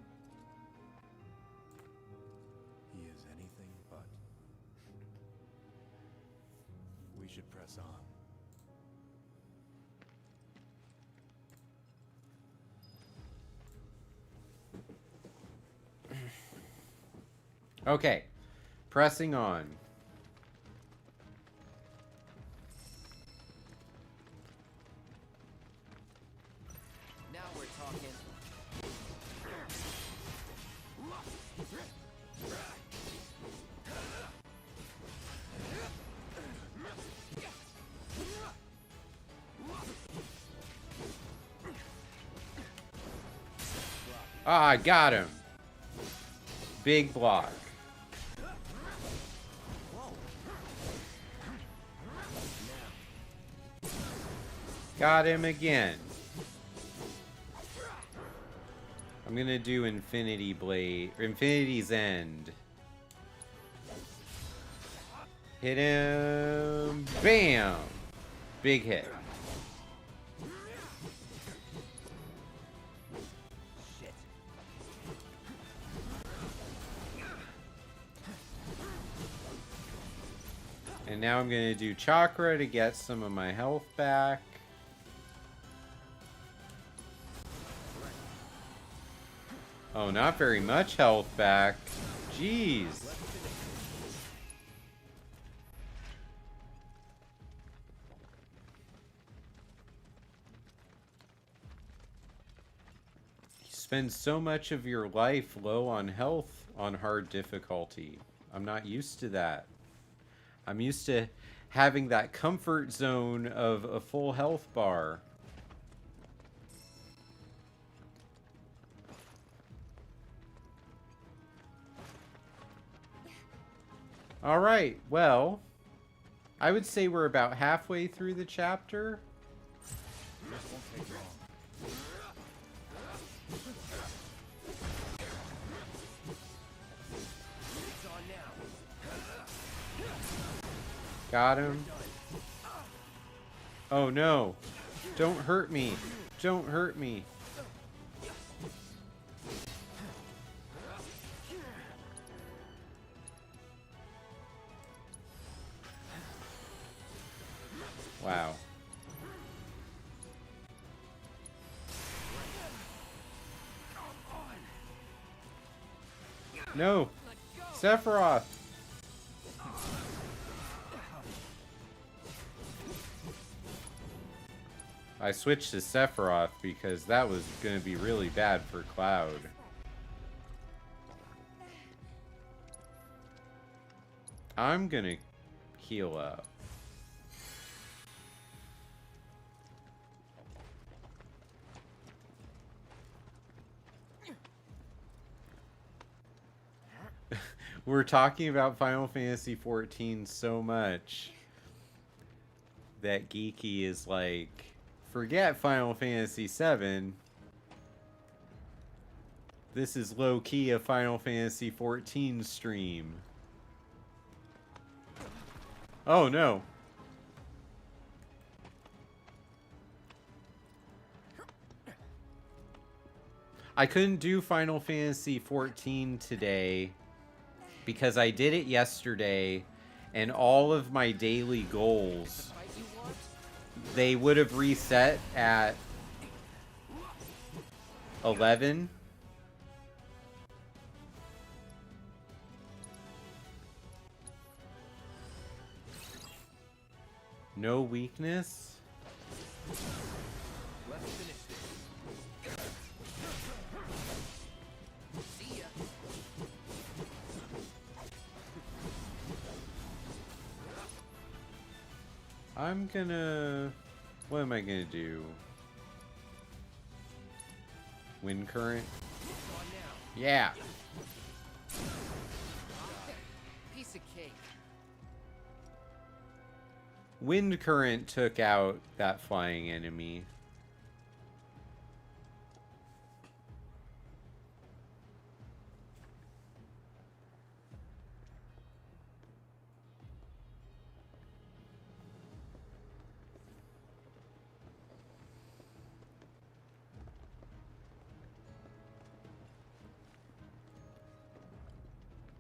he is anything but. We should press on. Okay, pressing on. Now we're talking. Ah, I got him. Big block. Got him again. I'm gonna do Infinity Blade, or Infinity's End. Hit him. Bam! Big hit. And now I'm gonna do Chakra to get some of my health back. Oh, not very much health back. Jeez. You spend so much of your life low on health on hard difficulty. I'm not used to that. I'm used to having that comfort zone of a full health bar. All right, well, I would say we're about halfway through the chapter. This won't take long. Got him. Oh no. Don't hurt me. Don't hurt me. Wow. No. Sephiroth. I switched to Sephiroth because that was going to be really bad for Cloud. I'm going to heal up. We're talking about Final Fantasy XIV so much that Geeky is like, forget Final Fantasy VII. This is low-key a Final Fantasy XIV stream. Oh no. I couldn't do Final Fantasy XIV today because I did it yesterday, and all of my daily goals, they would have reset at 11. No weakness? Let's finish this. See ya. I'm gonna... What am I gonna do? Wind current? Yeah! Piece of cake. Wind current took out that flying enemy.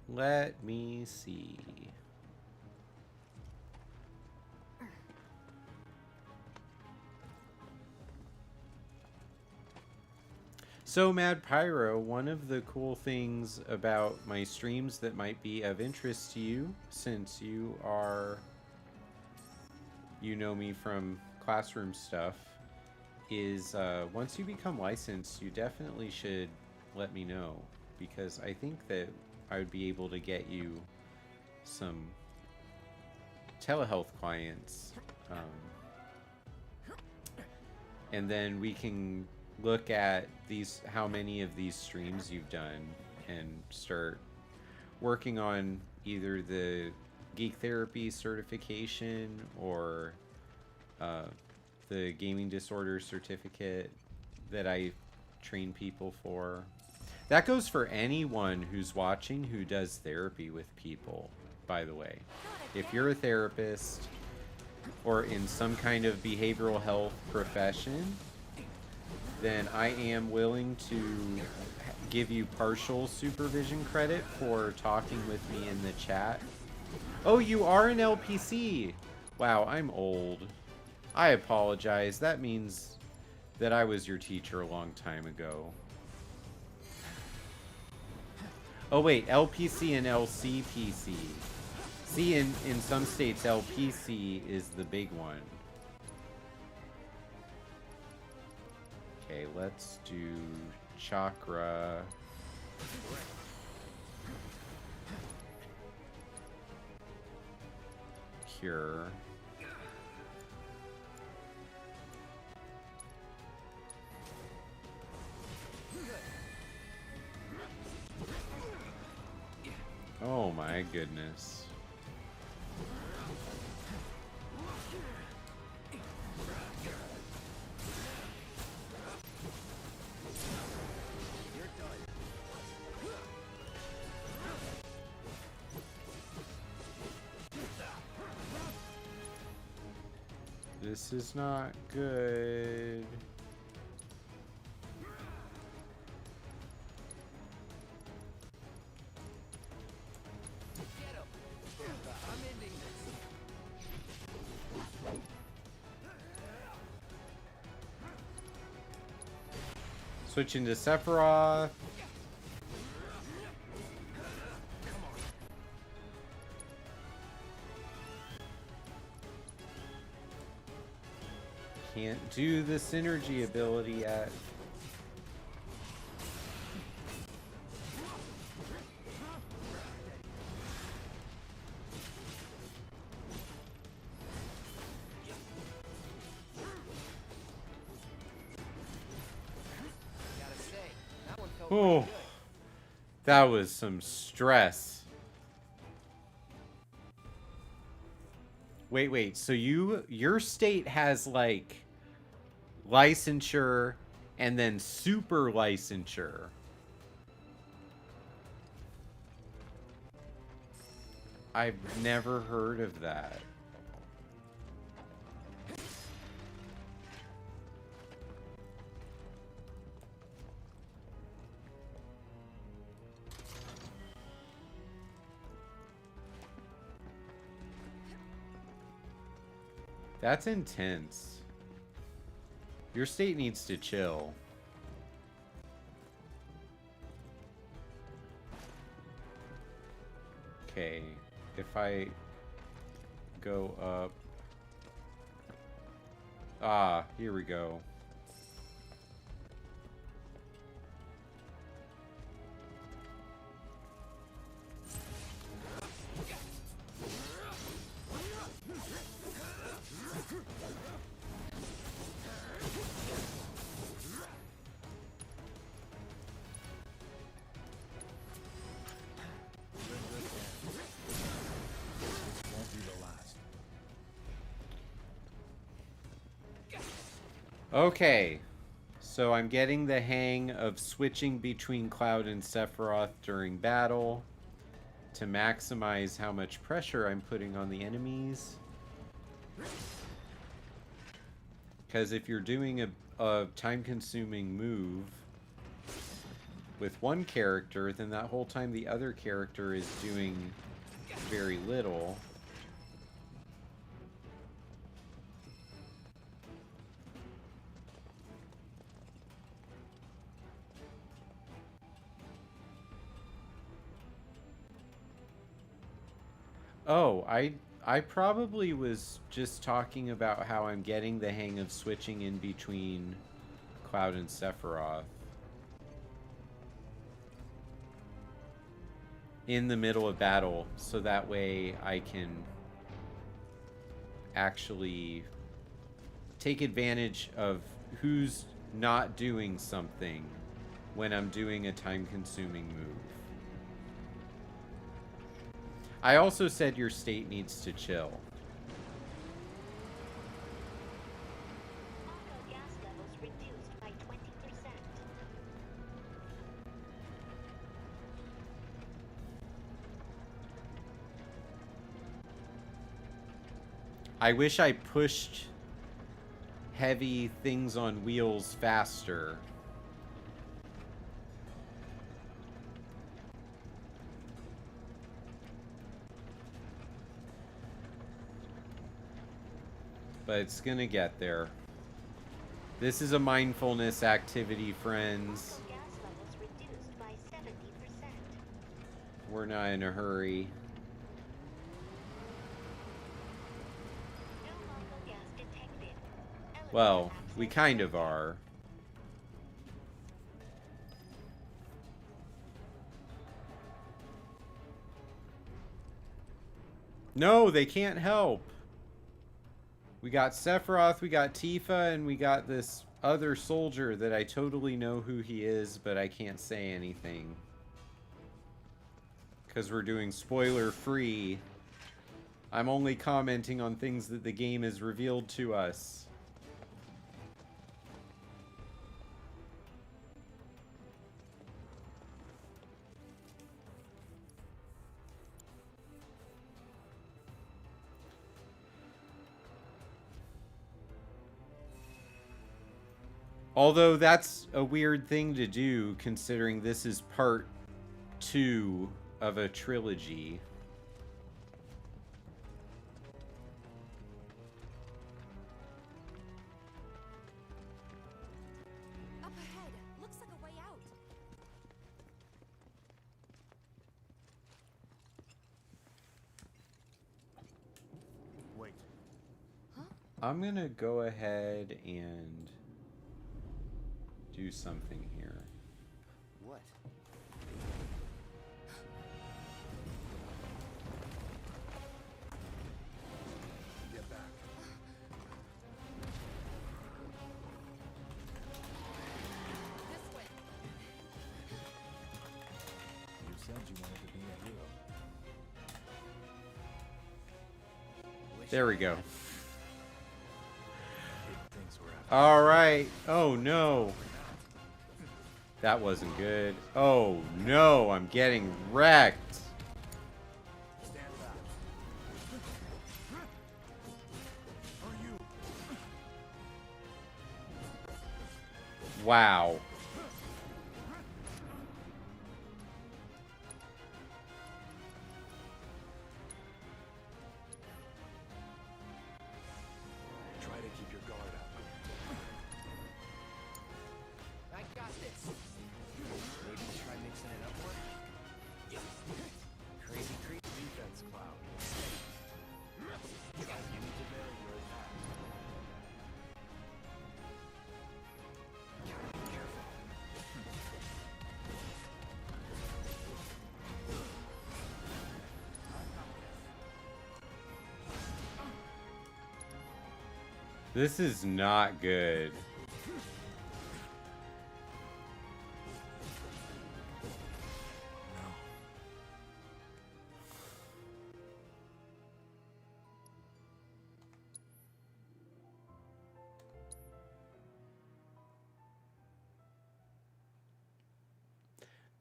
Let me see. So, Mad Pyro, one of the cool things about my streams that might be of interest to you, since you know me from classroom stuff, is once you become licensed, you definitely should let me know, because I think that I would be able to get you some telehealth clients, and then we can look at how many of these streams you've done and start working on either the Geek Therapy certification or the Gaming Disorder certificate that I train people for. That goes for anyone who's watching who does therapy with people, by the way. If you're a therapist or in some kind of behavioral health profession, then I am willing to give you partial supervision credit for talking with me in the chat. Oh, you are an LPC! Wow, I'm old. I apologize. That means that I was your teacher a long time ago. Oh wait, LPC and LCPC. See, in some states, LPC is the big one. Okay, let's do chakra. Cure. Oh my goodness. This is not good. Switching to Sephiroth. Can't do the synergy ability yet. Oh, that was some stress. Wait, so your state has like licensure and then super licensure. I've never heard of that. That's intense. Your state needs to chill. Okay, if I go up... Ah, here we go. Okay, so I'm getting the hang of switching between Cloud and Sephiroth during battle to maximize how much pressure I'm putting on the enemies. Because if you're doing a time-consuming move with one character, then that whole time the other character is doing very little. Oh, I probably was just talking about how I'm getting the hang of switching in between Cloud and Sephiroth in the middle of battle, so that way I can actually take advantage of who's not doing something when I'm doing a time-consuming move. I also said your state needs to chill. Auto gas levels reduced by 20%. I wish I pushed heavy things on wheels faster. But it's gonna get there. This is a mindfulness activity, friends. Gas levels reduced by 70%. We're not in a hurry. No Mako gas detected. Well, we kind of are. No, they can't help. We got Sephiroth, we got Tifa, and we got this other soldier that I totally know who he is, but I can't say anything. Because we're doing spoiler-free. I'm only commenting on things that the game has revealed to us. Although that's a weird thing to do, considering this is part 2 of a trilogy. Up ahead. Looks like a way out. Wait. I'm gonna go ahead and do something here. What? Get back. This way. You said you wanted to be a hero. There we go. Kid thinks we're after All right. Oh no. That wasn't good. Oh no, I'm getting wrecked. Stand back. Are you? Wow. Try to keep your guard up. I got this. Maybe try mixing it up more? Crazy creep defense, Cloud. You need to vary your attack. Gotta be careful. This is not good. No.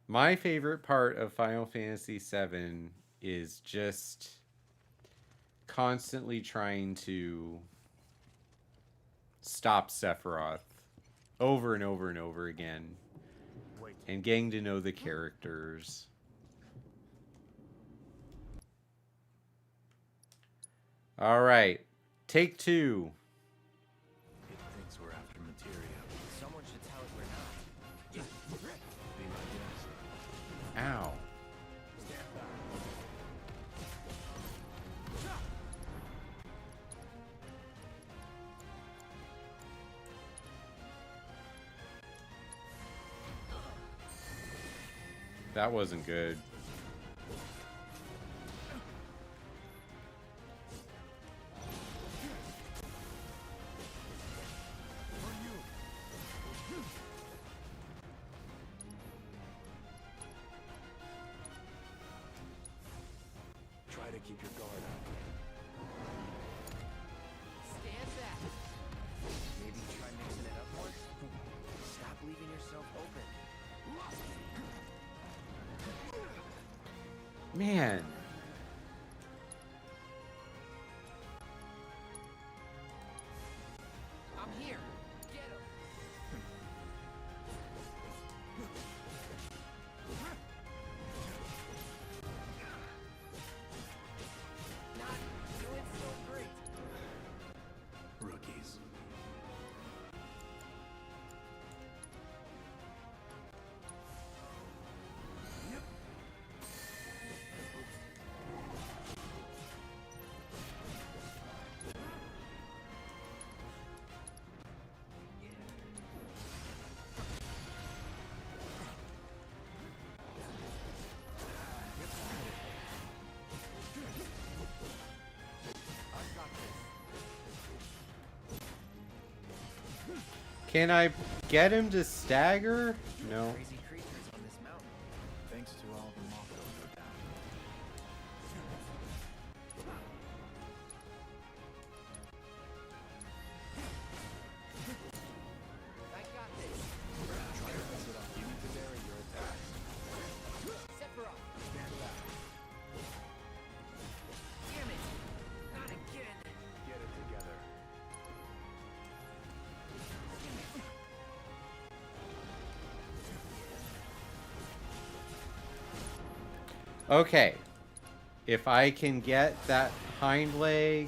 My favorite part of Final Fantasy VII is just constantly trying to stop Sephiroth over and over and over again, Wait. and getting to know the characters. All right, take 2. It thinks we're after materia. Someone should tell it we're not. Be my guest. Ow. Stand back. That wasn't good. Try to keep your guard up. Stand back. Maybe try mixing it up more? Stop leaving yourself open. Man. Can I get him to stagger? No. Crazy creatures on this mountain. Thanks to all the Mako, no doubt. I got this. Try to mess it up. You need to vary your attacks. Sephiroth. Stand back. Damn it. Not again. Get it together. Okay. If I can get that hind leg.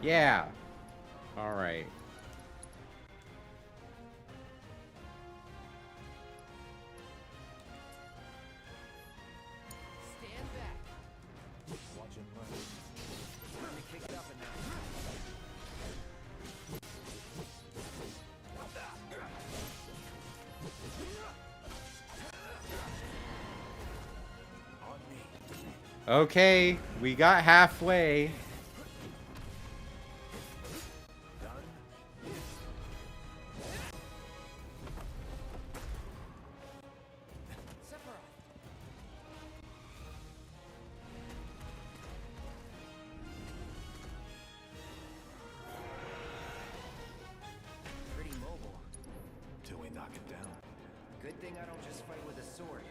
Yeah. All right. Stand back. Watch and learn. Time to kick it up a notch. On me. Okay, we got halfway. Done. Sephiroth. Pretty mobile. Till we knock it down. Good thing I don't just fight with a sword.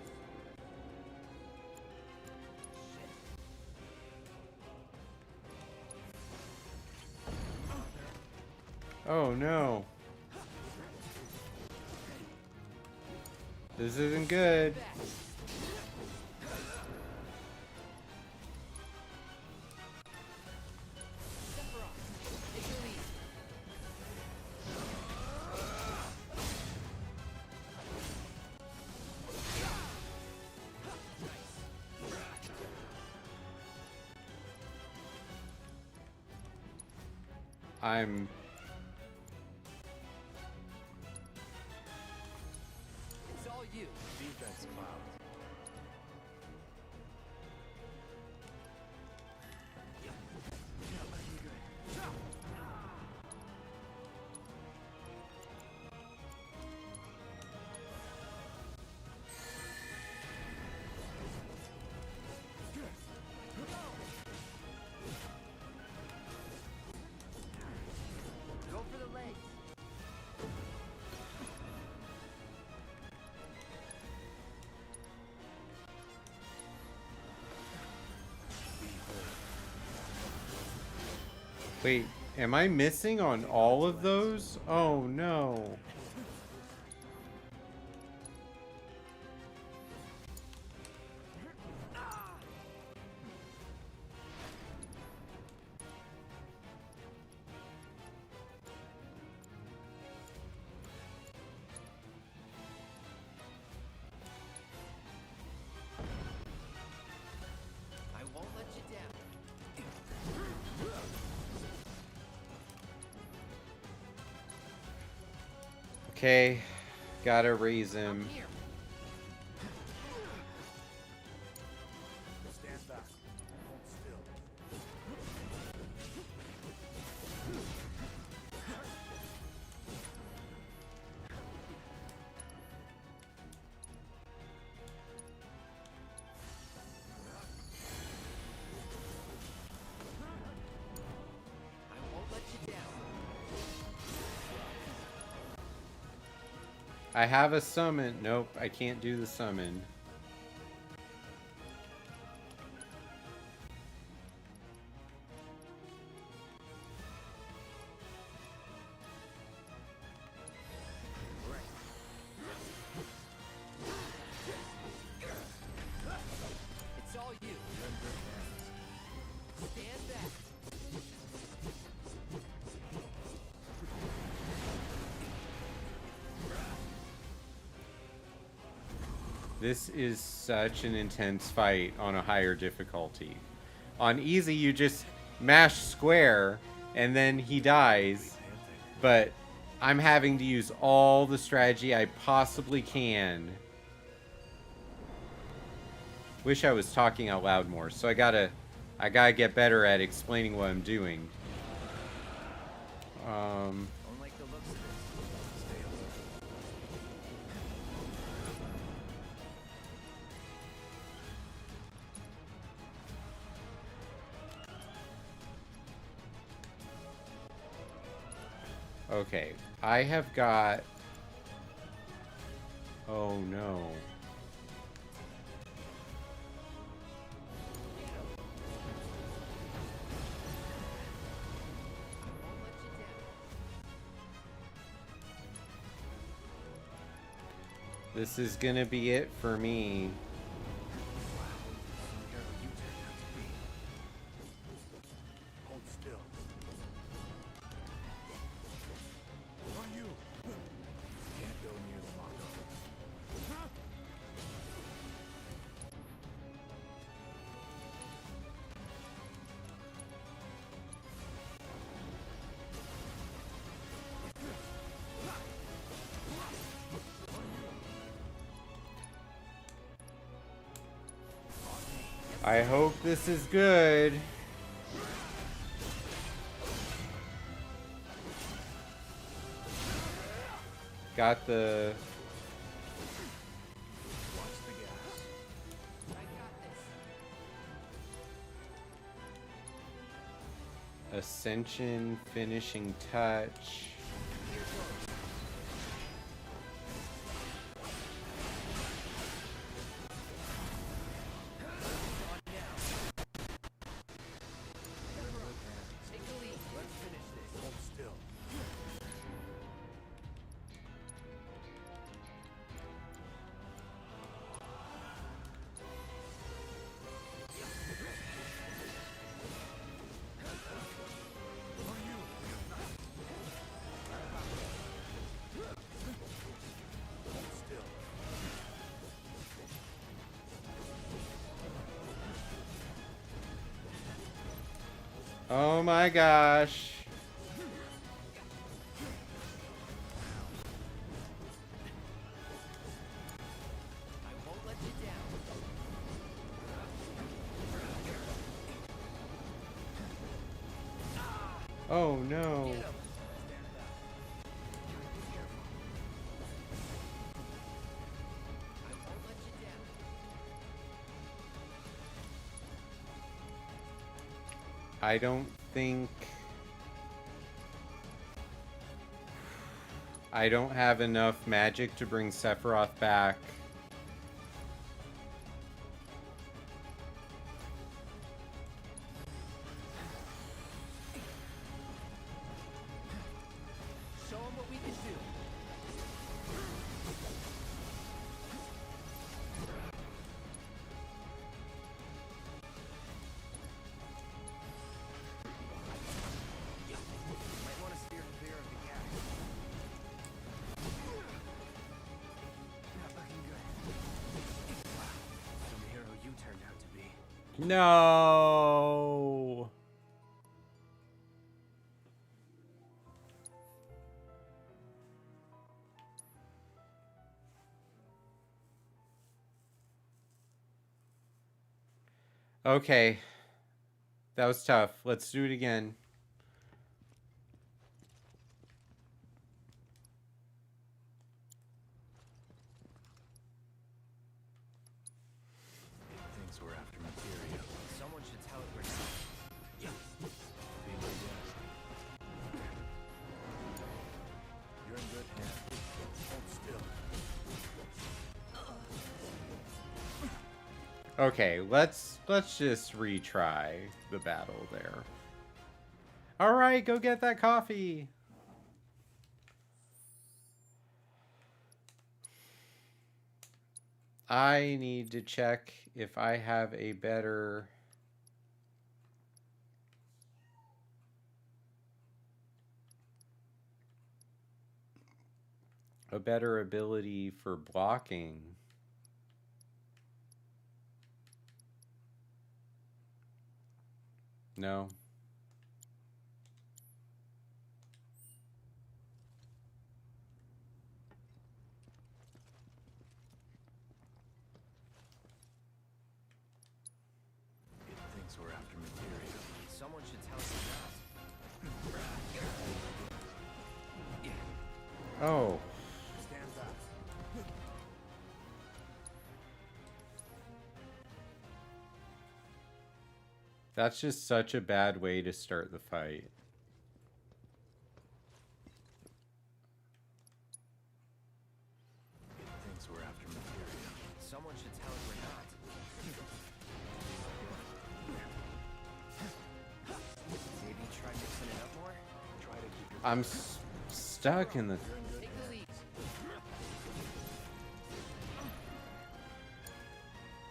Oh no. This isn't good. Sephiroth, take the lead. I'm It's all you. Defense, Cloud. Go for the legs. Wait, am I missing on all of those? Oh no. I won't let you down. Okay, gotta raise him. Here. Stand back. Hold still. I won't let you down. I have a summon. Nope, I can't do the summon. It's all you. Stand back. This is such an intense fight on a higher difficulty. On easy, you just mash square and then he dies. But I'm having to use all the strategy I possibly can. Wish I was talking out loud more, so I gotta get better at explaining what I'm doing. Unlike the Okay, I have got... Oh no. This is gonna be it for me. Hold still. Who are you? Can't go near the Mako. I hope this is good. Got the... Watch the gas. Ascension finishing touch. Hold still. Who are you? Hold still. Oh my gosh. Oh no. I don't think... I don't have enough magic to bring Sephiroth back. Show 'em what we can do. Might want to steer clear of the gas. Not looking good. Wow, some hero you turned out to be. No. Okay. That was tough. Let's do it again. It thinks we're after material. Someone should tell it we're not. Be my guest. You're in good hands. Hold still. Okay, let's just retry the battle there. All right, go get that coffee. I need to check if I have a better ability for blocking. No. It thinks we're after material. Someone should tell us we're not. Oh. Stand back. That's just such a bad way to start the fight. Someone should tell it we're not. Maybe try mixing it up more? Try to keep your I'm stuck in the. Take the lead.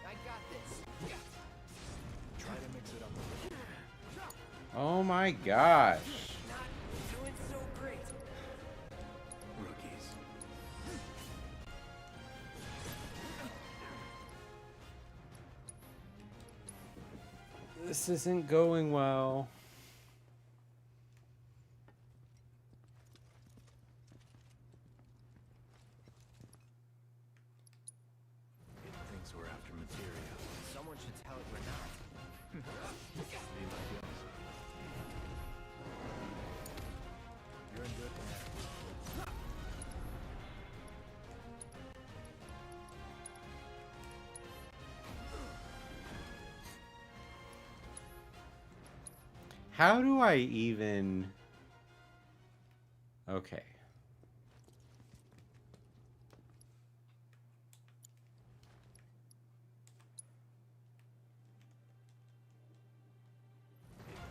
I got this. try to mix it up a little. Oh my gosh. Not doing so great. Rookies. This isn't going well. It thinks we're after materia. Someone should tell it we're not. Be my guest. You're in good hands. How do I even... Okay. It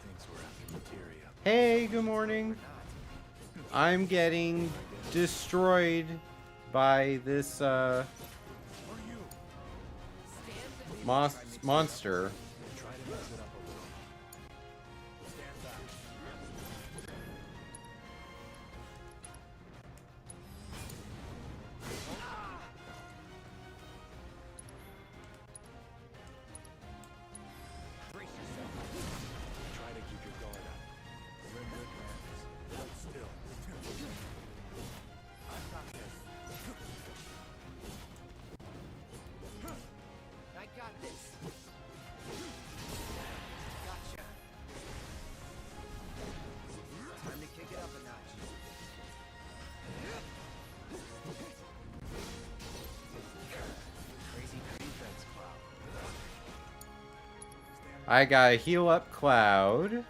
thinks we're after materia. Hey, good morning. I'm getting destroyed by this monster. Try to mix it up a little. Stand back. Brace yourself. Try to keep your guard up. You're in good hands. Hold still. I've got this. I got this. Gotcha. Time to kick it up a notch. Crazy defense, Cloud. I gotta heal up Cloud.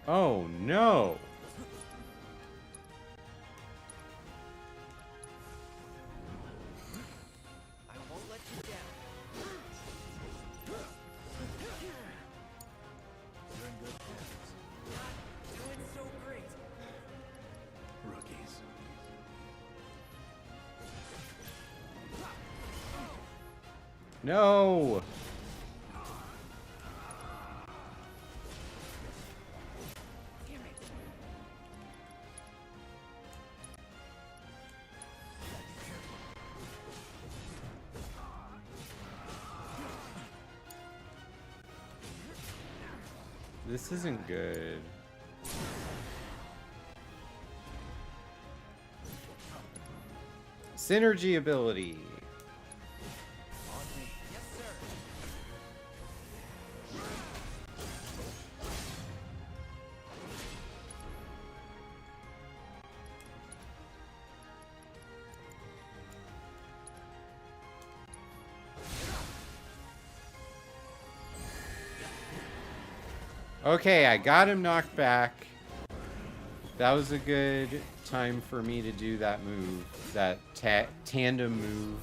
Oh no. I won't let you down. You're in good hands. Doing so great. Rookies. No. Damn it. This isn't good. Synergy ability. On me. Yes, sir. Okay, I got him knocked back. That was a good time for me to do that move, that tandem move.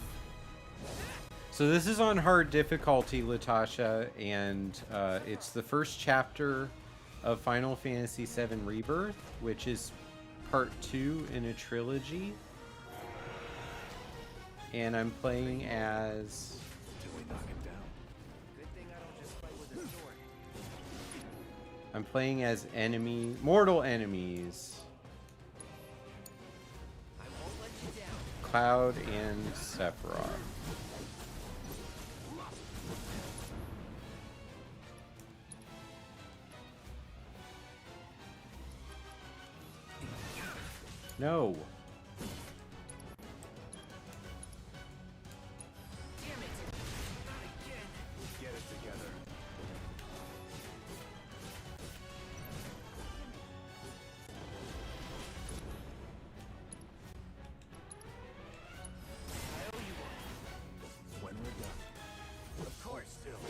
So this is on hard difficulty, Latasha, and it's the first chapter of Final Fantasy VII Rebirth, which is part 2 in a trilogy. And I'm playing as... Till we knock him down. Good thing I don't just fight with a sword. I'm playing as mortal enemies, I won't let you down. Cloud and Sephiroth. No. Damn it. Not again. Get it together. I owe you one. When we're done. Of course. Still.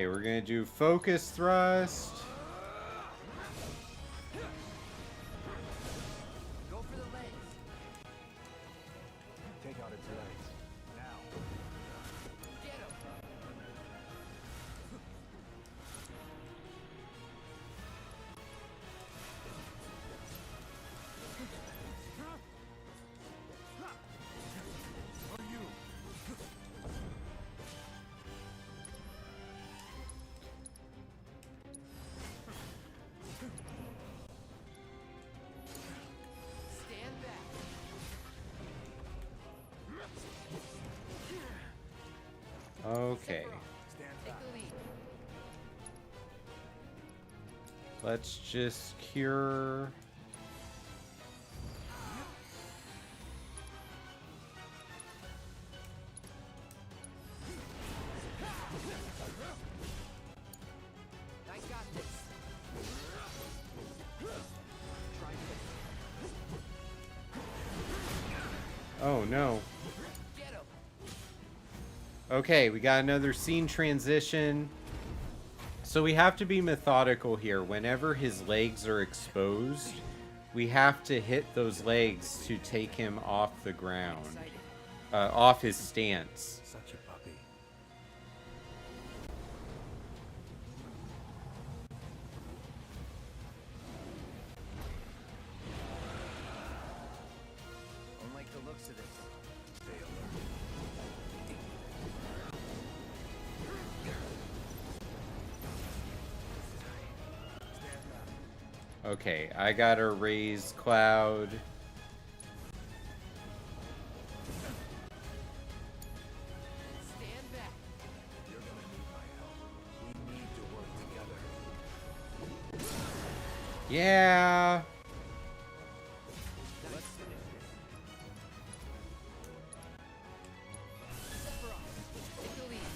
Okay, we're gonna do focus thrust. Go for the legs. Take out its legs. Now. Get him. Stand back. Okay. Stand Take back. the lead. Let's just cure. I got this. Try this. Oh no. Get him. Okay, we got another scene transition. So we have to be methodical here. Whenever his legs are exposed, we have to hit those legs to take him off the ground, off his stance. Such a puppy. Don't like the looks of this. Stay alert. Okay, I gotta raise Cloud. Stand back. You're gonna need my help. We need to work together. Yeah. Let's finish this. Sephiroth, take the lead.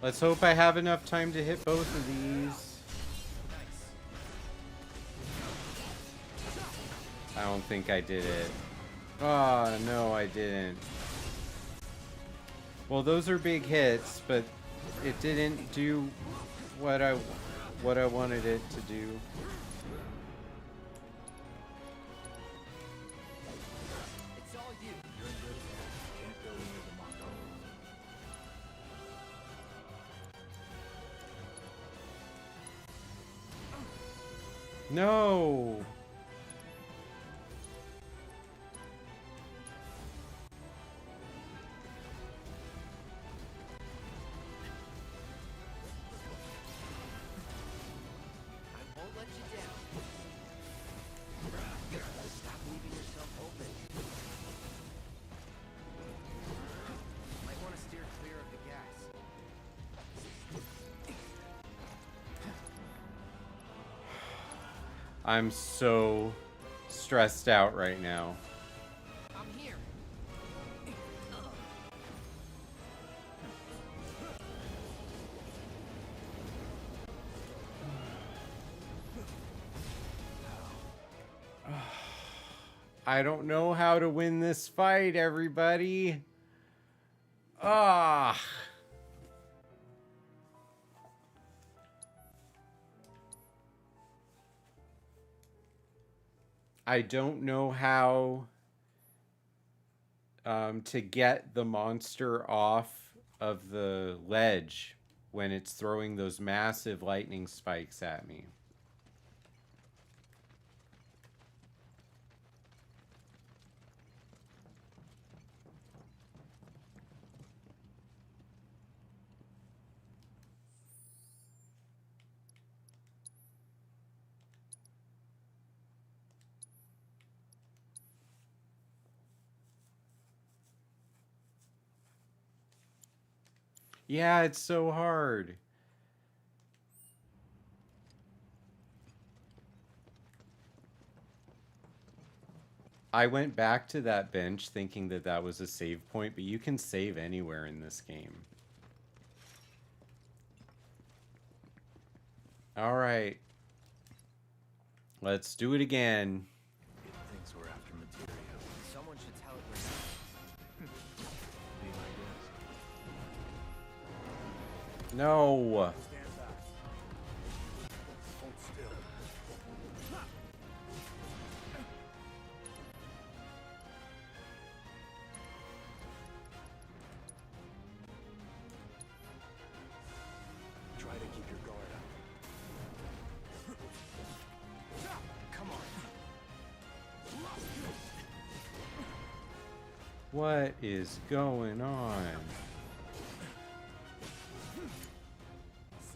Let's hope I have enough time to hit both of these. Nice. I don't think I did it. Oh, no, I didn't. Well, those are big hits, but it didn't do what I wanted it to do. It's all you. You're in good hands. Can't go near the Mako. No. I won't let you down. Stop leaving yourself open. Might want to steer clear of the gas. I'm so stressed out right now. I'm here. I don't know how to win this fight, everybody. Ah. I don't know how to get the monster off of the ledge when it's throwing those massive lightning spikes at me. Yeah, it's so hard. I went back to that bench thinking that that was a save point, but you can save anywhere in this game. All right. Let's do it again. No. Stand back. Hold still. Try to keep your guard up. Come on. What is going on?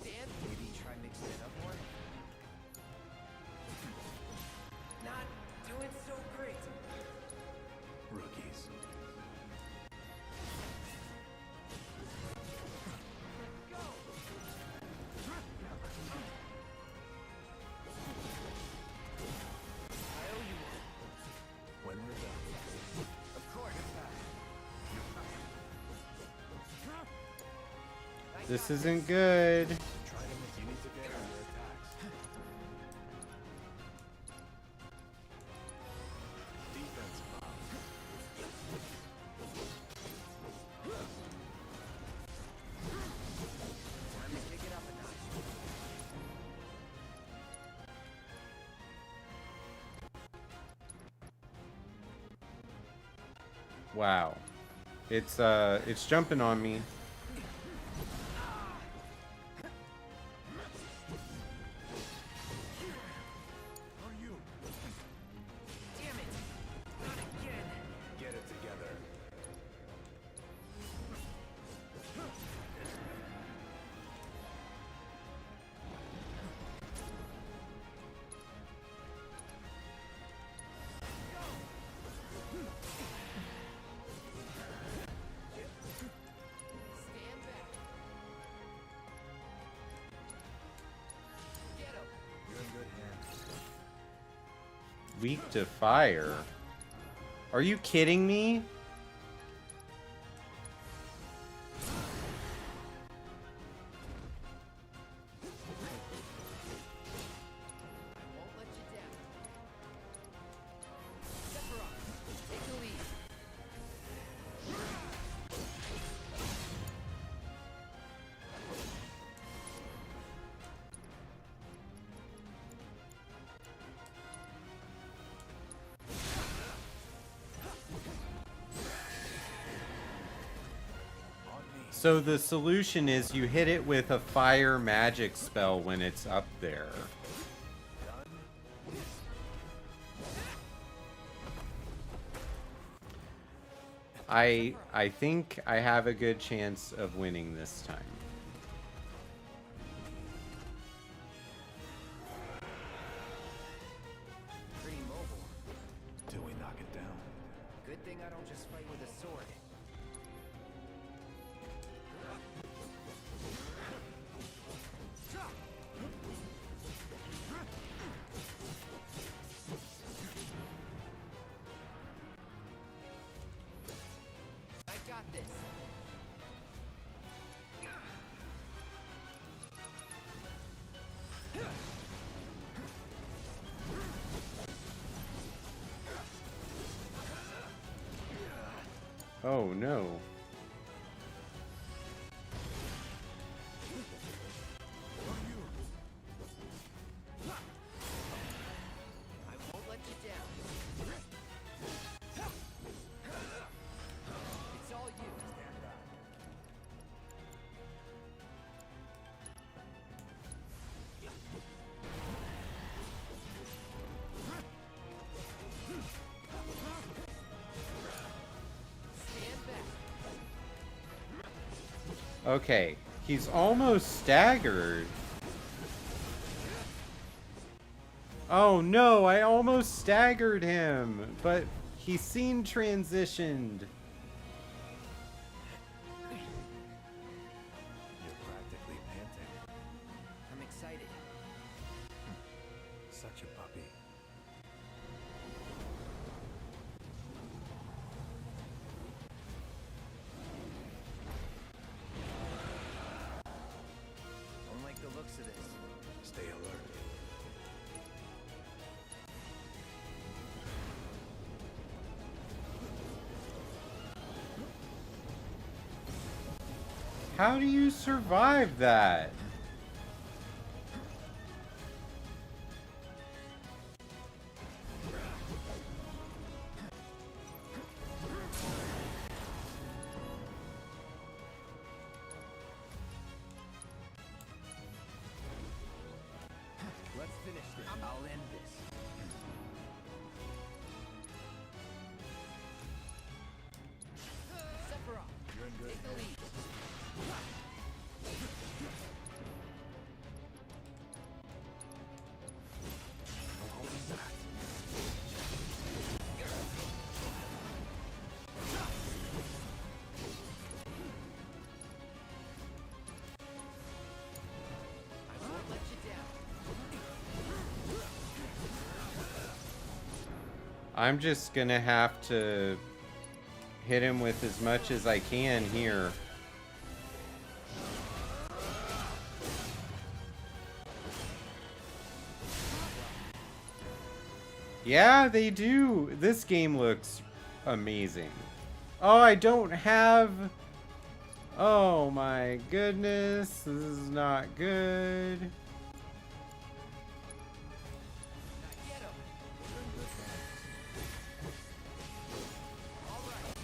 Stand. Maybe try mixing it up more. Not doing so great. Rookies. Go. I owe you one. When we're done. Of course. This isn't good. Try to make you need to get on your attacks. Defense, Bob. Time to pick it up a notch. Wow. It's jumping on me. Are you? Damn it! Not again. Get it together. Stand back. Get him. You're in good hands. Weak to fire. Are you kidding me? I won't let you down. Sephiroth, take the lead. On me. So the solution is you hit it with a fire magic spell when it's up there. I think I have a good chance of winning this time. Pretty mobile. Till we knock it down. Good thing I don't just fight with a sword. I got this. Oh no. I won't let you down. It's all you. Stand back. Stand back. Okay, he's almost staggered. Oh no, I almost staggered him, but he scene transitioned. You're practically panting. I'm excited. Such a puppy. Don't like the looks of this. Stay alert. How do you survive that? Let's finish this. I'll end this. Sephiroth, you're in good hands. Take the lead. I won't let you down. I'm just gonna have to hit him with as much as I can here. Yeah, they do. This game looks amazing. Oh, I don't have... Oh my goodness. This is not good. Get him. You're in good hands. All right.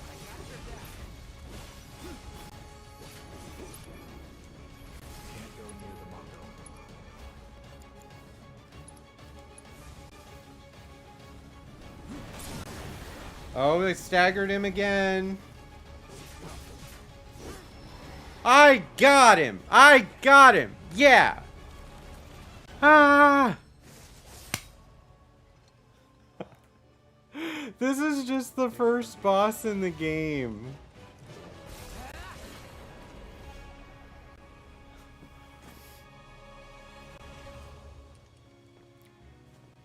I got your back. Can't go near the Mako. Oh, they staggered him again. I got him. I got him. Yeah. Ah. This is just the first boss in the game.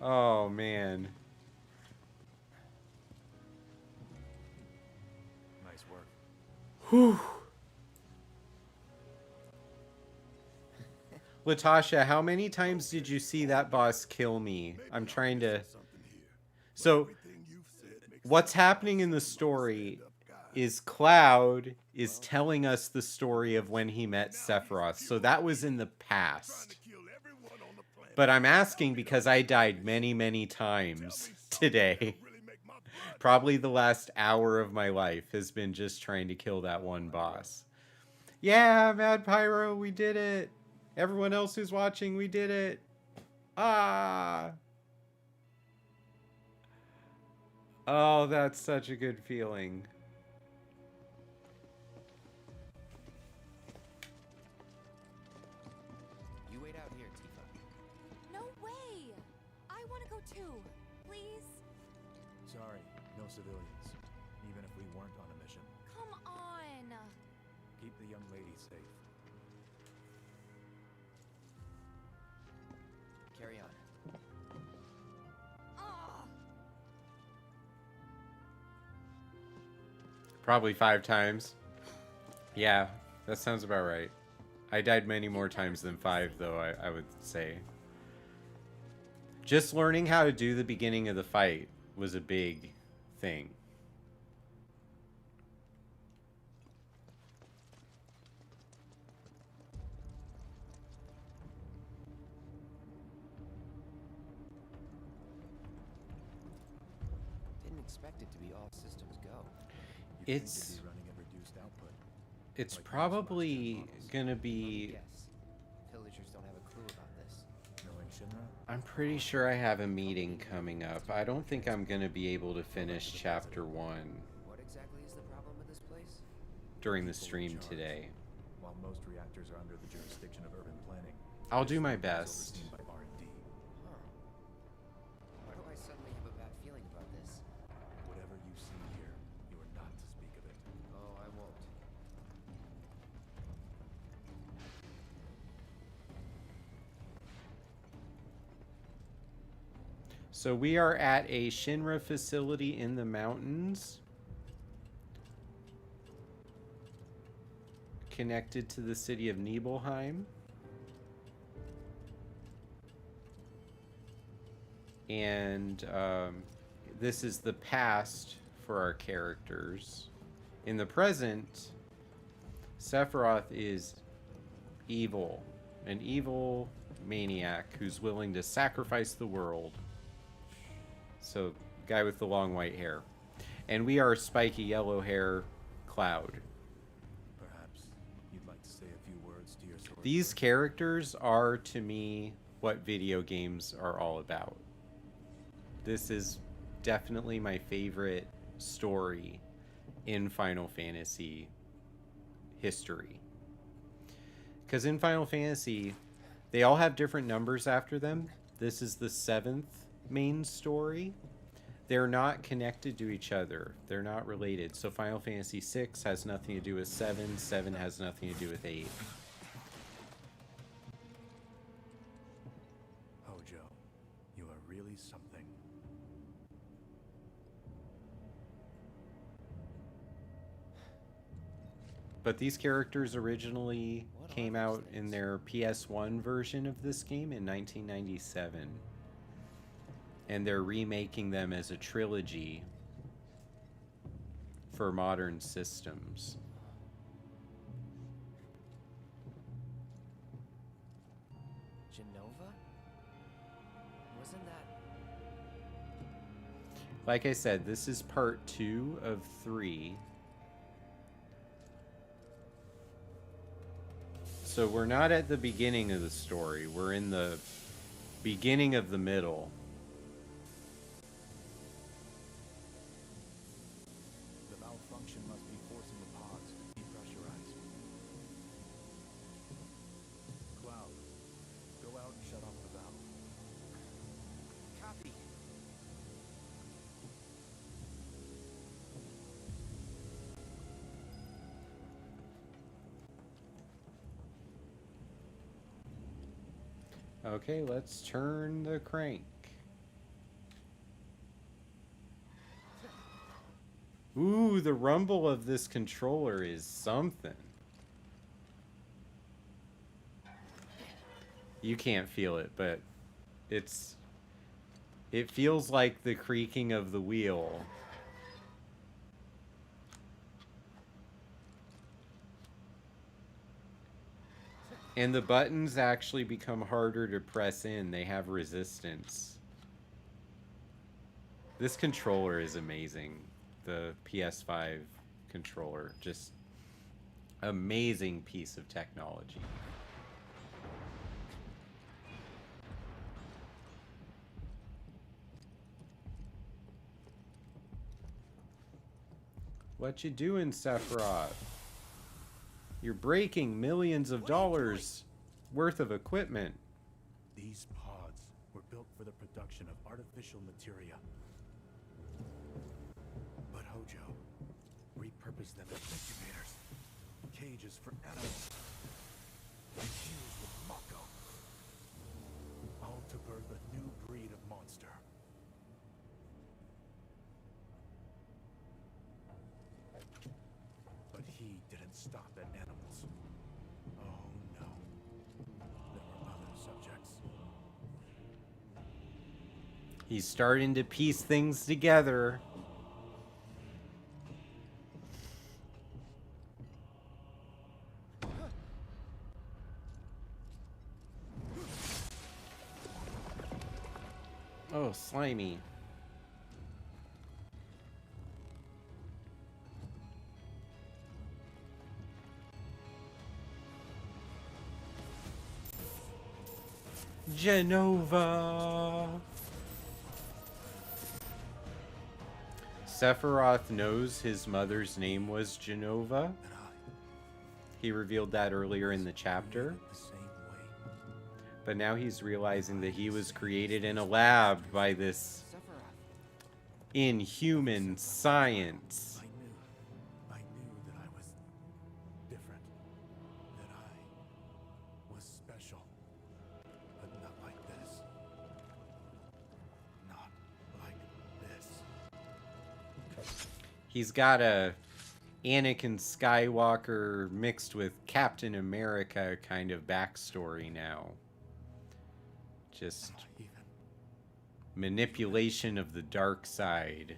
Oh, man. Nice work. Whew. Latasha, how many times did you see that boss kill me? I'm trying to... So, what's happening in the story is Cloud is telling us the story of when he met Sephiroth. So that was in the past. But I'm asking because I died many, many times today. Probably the last hour of my life has been just trying to kill that one boss. Yeah, Mad Pyro, we did it. Everyone else who's watching, we did it. Ah. Oh, that's such a good feeling. You wait out here, Tifa. No way! I want to go too. Please? Sorry, no civilians. Even if we weren't on a mission. Come on! Keep the young lady safe. Carry on. Ugh. Probably 5 times. Yeah, that sounds about right. I died many more times than 5, though, I would say. Just learning how to do the beginning of the fight was a big thing. Didn't expect it to be all systems go. You'd think It's- they'd be running at reduced output. It's Like most probably models. gonna Let me be... guess. Villagers don't have a clue about this. Knowing Shinra, I'm pretty sure I have a meeting coming up. I don't think I'm gonna be able to finish chapter 1 What exactly is the problem with this place? during the people in stream charge. today. While most reactors are under the jurisdiction of urban planning, I'll do this my is best. overseen by R&D. Huh. Why do I suddenly have a bad feeling about this? Whatever you see here, you are not to speak of it. Oh, I won't. So we are at a Shinra facility in the mountains, connected to the city of Nibelheim. And this is the past for our characters. In the present, Sephiroth is evil, an evil maniac who's willing to sacrifice the world. So, guy with the long white hair. And we are spiky yellow hair Cloud. Perhaps you'd like to say a few words to your sword. These characters are, to me, what video games are all about. This is definitely my favorite story in Final Fantasy history. Because in Final Fantasy, they all have different numbers after them. This is the 7th main story. They're not connected to each other. They're not related. So Final Fantasy 6 has nothing to do with 7. 7 has nothing to do with 8. Hojo, you are really something. But these characters originally came out in their PS1 version of this game in 1997. And they're remaking them as a trilogy for modern systems. Genova? Wasn't that... Like I said, this is part 2 of 3. So we're not at the beginning of the story. We're in the beginning of the middle. The malfunction must be forcing the pods to depressurize. Cloud, go out and shut off the valve. Copy. Okay, let's turn the crank. Ooh, the rumble of this controller is something. You can't feel it, but it feels like the creaking of the wheel. And the buttons actually become harder to press in. They have resistance. This controller is amazing. The PS5 controller. Just amazing piece of technology. What you doing, Sephiroth? You're breaking millions of dollars worth of equipment. These pods were built for the production of artificial materia. But Hojo repurposed them as incubators, cages for animals, infused with Mako, all to birth a new breed of monster. But he didn't stop at animals. Oh no. There were other subjects. He's starting to piece things together. Oh, slimy. Genova. Sephiroth knows his mother's name was Genova. And He revealed that earlier in the chapter. the same way. But now he's realizing that he was created in a lab by this Sephiroth. inhuman science. I knew that I was different, that I was special, but not like this. Not like this. He's got a Anakin Skywalker mixed with Captain America kind of backstory now. Just Am I even? manipulation of the dark side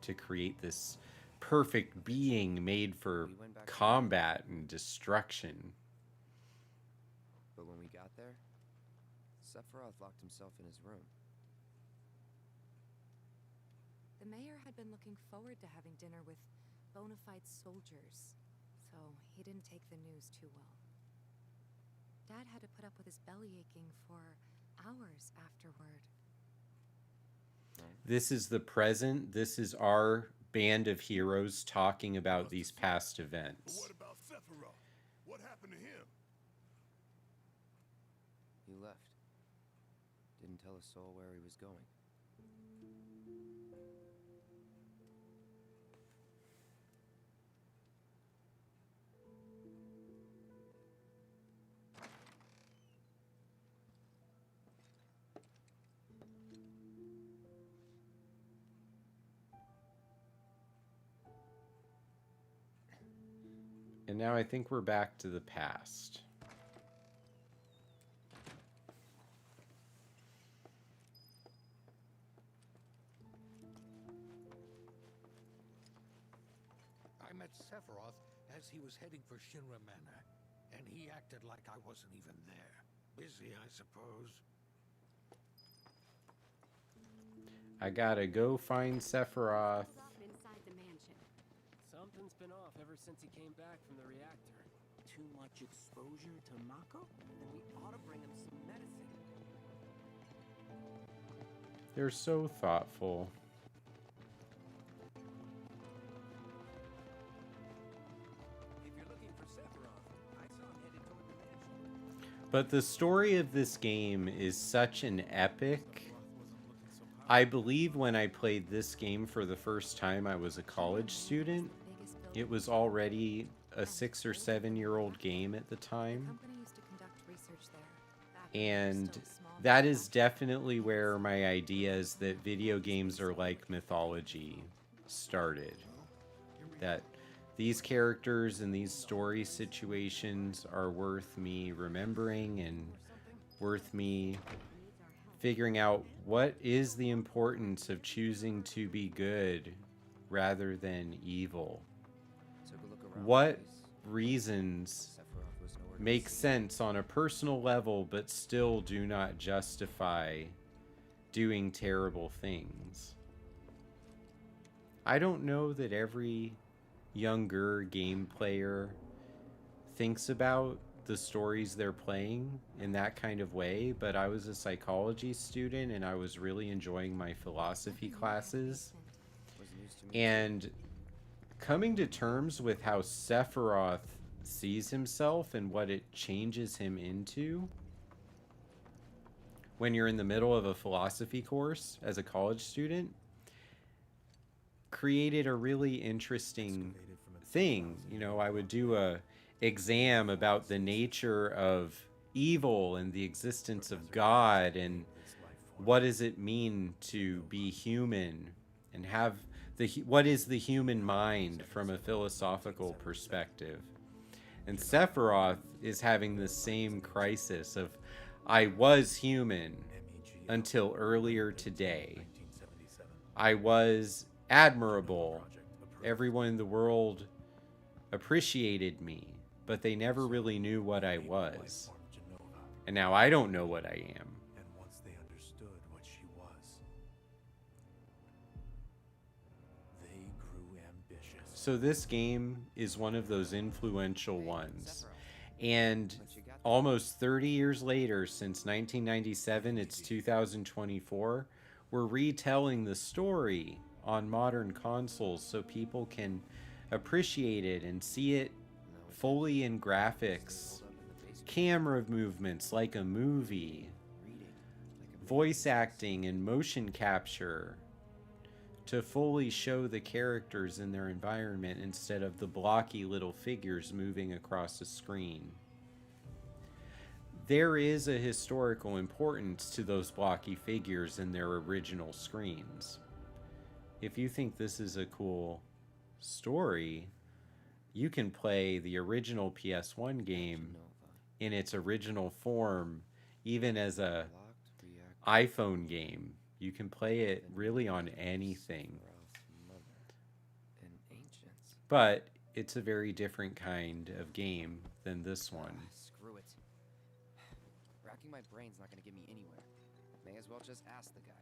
to create this perfect being made for We went back to combat and destruction. But when we got there, Sephiroth locked himself in his room. The mayor had been looking forward to having dinner with bona fide soldiers, so he didn't take the news too well. Dad had to put up with his belly aching for hours afterward. This is the present. This is our band of heroes talking about these past But events. what about Sephiroth? What happened to him? He left. Didn't tell a soul where he was going. And now I think we're back to the past. I met Sephiroth as he was heading for Shinra Manor, and he acted like I wasn't even there. Busy, I suppose. I gotta go find Sephiroth. Inside the mansion. Something's been off ever since he came back from the reactor. Too much exposure to Mako? Then we ought to bring him some medicine. They're so thoughtful. If you're looking for Sephiroth, I saw him headed toward the mansion. But the story of this game is such an epic. I believe when I played this game for the first time, I was a college student. It was already a 6 or 7 year old game at the time. Company used to conduct research there. Back when it was And still small that is definitely where my ideas that video games are like mythology started. That these characters and these story situations are worth me remembering and worth me figuring out what is the importance of choosing to be good rather than evil. Took a look around What the place. reasons Sephiroth was nowhere to be make seen. sense on a personal level but still do not justify doing terrible things? I don't know that every younger game player thinks about the stories they're playing in that kind of way, but I was a psychology student and I was really enjoying my philosophy classes. Was news to me. And coming to terms with how Sephiroth sees himself and what it changes him into when you're in the middle of a philosophy course as a college student created a really interesting thing. You know, I would do a exam about the nature of evil and the existence of God and what does it mean to be human and have what is the human mind from a philosophical perspective. And Sephiroth is having the same crisis of I was human until earlier today. I was admirable. Everyone in the world appreciated me, but they never really knew what I was. And now I don't know what I am. And once they understood what she was, they grew ambitious. So this game is one of those influential ones. And almost 30 years later, since 1997, it's 2024, we're retelling the story on modern consoles so people can appreciate it and see it fully in graphics, camera movements like a movie, voice acting and motion capture to fully show the characters in their environment instead of the blocky little figures moving across the screen. There is a historical importance to those blocky figures in their original screens. If you think this is a cool story, you can play the original PS1 game in its original form, even as a iPhone game. You can play it really on anything. Sephiroth's mother, an ancient But it's a very different kind of game than this one. Screw it. Racking my brain's not gonna get me anywhere. May as well just ask the guy.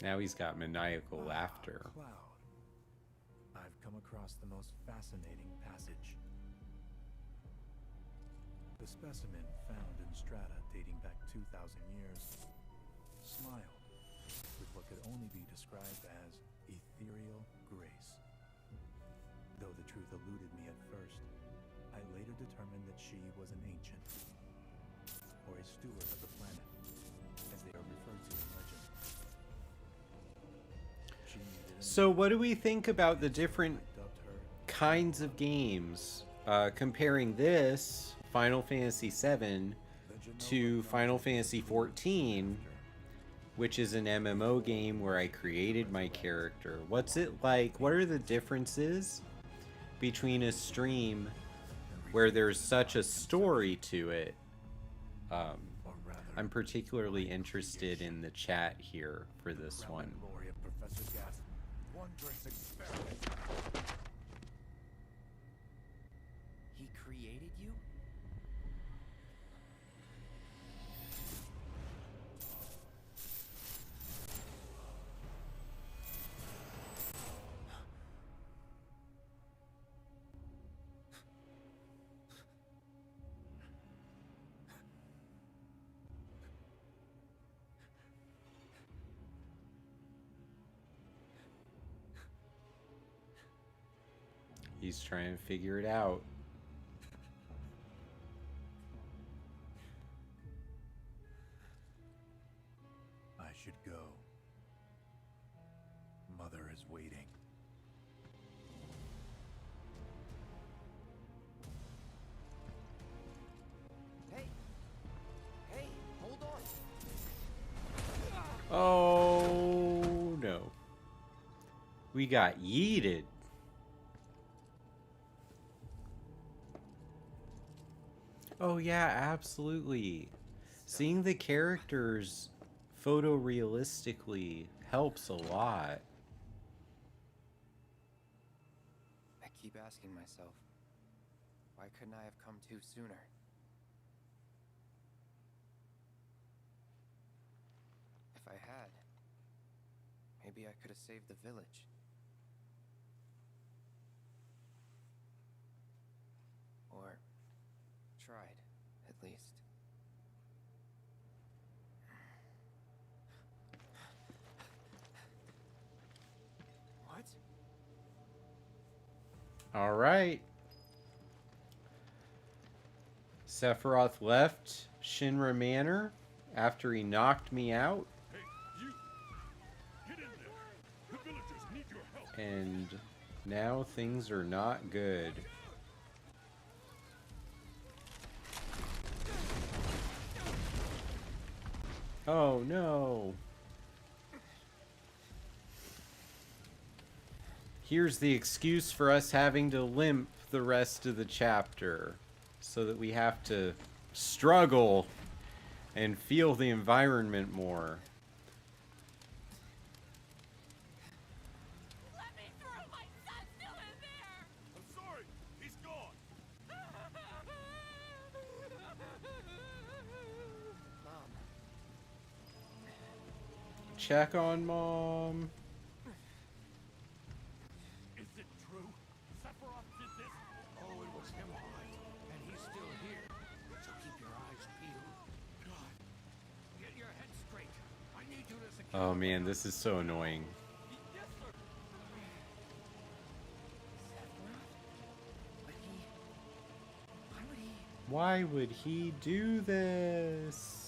Now he's got maniacal laughter. Cloud. I've come across the most fascinating passage. The specimen found in strata dating back 2,000 years smiled with what could only be described as ethereal grace. Though the truth eluded me at first, I later determined that she was an ancient, or a steward of the planet, as they are referred to in legend. So what do we think about the different kinds of games? Comparing this, Final Fantasy VII, to Final Fantasy XIV, which is an MMO game where I created my character. What's it like? What are the differences between a stream where there's such a story to it? I'm particularly interested in the chat here for this one. He created you? He's trying to figure it out. I should go. Mother is waiting. Hey! Hey, hold on! Oh no. We got yeeted. Oh yeah, absolutely. Seeing the characters photorealistically helps a lot. I keep asking myself, why couldn't I have come to sooner? If I had, maybe I could have saved the village. Or tried, at least. What? All right. Sephiroth left Shinra Manor after he knocked me out. Hey, you! Get in there! The villagers need your help! And now things are not good. Oh no. Here's the excuse for us having to limp the rest of the chapter, so that we have to struggle and feel the environment more. Let me through! My son's still in there! I'm sorry! He's gone! Mom. Check on Mom. Is it true? Sephiroth did this? Oh, it was him, all right. And he's still here. So keep your eyes peeled. God. Get your head straight. I need you to secure... Oh man, this is so annoying. Yes, sir. Why would he do this?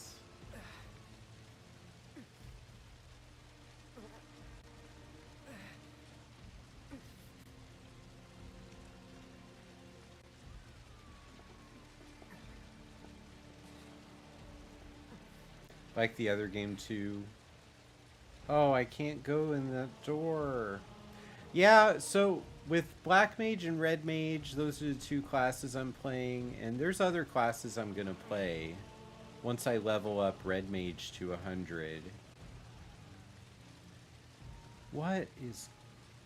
Like the other game too, Oh, I can't go in that door. Yeah, so with Black Mage and Red Mage, those are the two classes I'm playing, and there's other classes I'm gonna play once I level up Red Mage to 100. What is...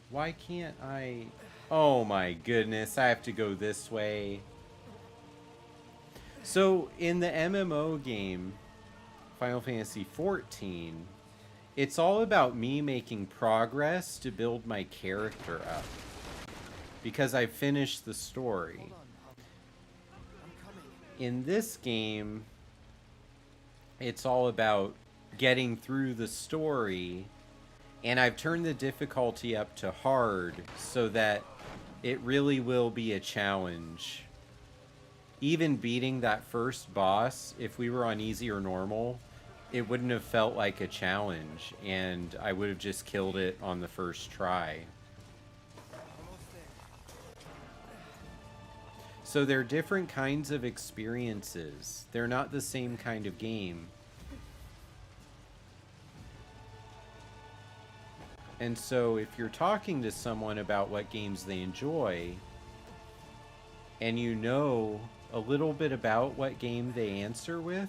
Why can't I... Oh my goodness, I have to go this way. So, in the MMO game, Final Fantasy XIV, it's all about me making progress to build my character up. Because I finished the story. In this game, it's all about getting through the story, and I've turned the difficulty up to hard so that it really will be a challenge. Even beating that first boss, if we were on easy or normal, it wouldn't have felt like a challenge, and I would have just killed it on the first try. So they're different kinds of experiences. They're not the same kind of game. And so if you're talking to someone about what games they enjoy, and you know a little bit about what game they answer with,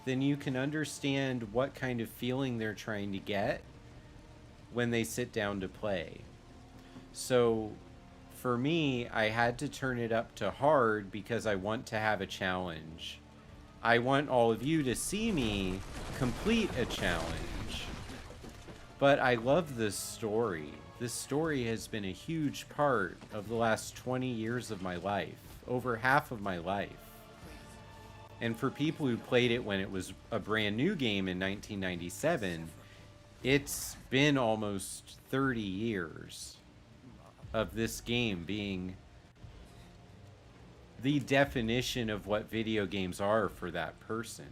then you can understand what kind of feeling they're trying to get when they sit down to play. So for me, I had to turn it up to hard because I want to have a challenge. I want all of you to see me complete a challenge. But I love this story. This story has been a huge part of the last 20 years of my life, over half of my life. And for people who played it when it was a brand new game in 1997, it's been almost 30 years of this game being the definition of what video games are for that person.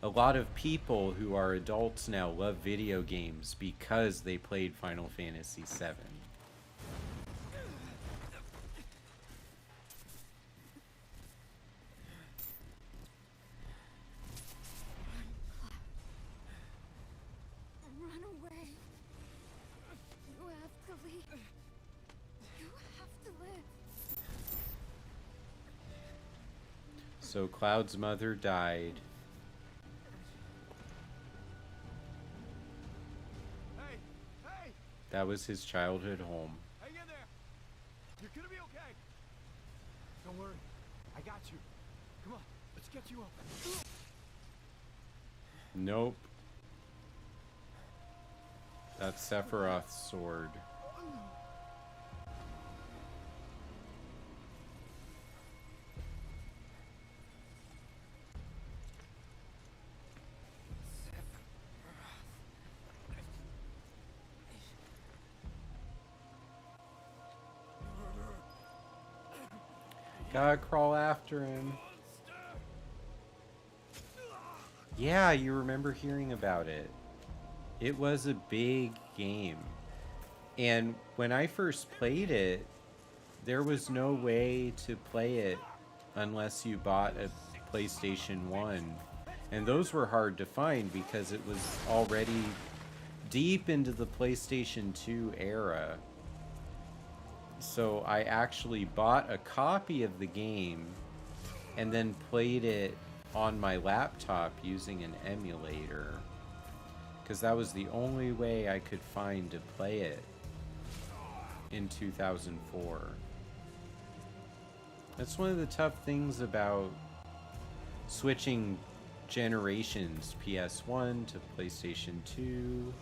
A lot of people who are adults now love video games because they played Final Fantasy VII. Run away. You have to leave. You have to live. So Cloud's mother died. Hey! Hey! That was his childhood home. Hang in there! You're gonna be okay! Don't worry. I got you. Come on, let's get you up. Nope. That's Sephiroth's sword. Gotta crawl after him. Yeah, you remember hearing about it. It was a big game. And when I first played it, there was no way to play it unless you bought a PlayStation 1. And those were hard to find because it was already deep into the PlayStation 2 era. So I actually bought a copy of the game and then played it on my laptop using an emulator, because that was the only way I could find to play it in 2004. That's one of the tough things about switching generations, PS1 to PlayStation 2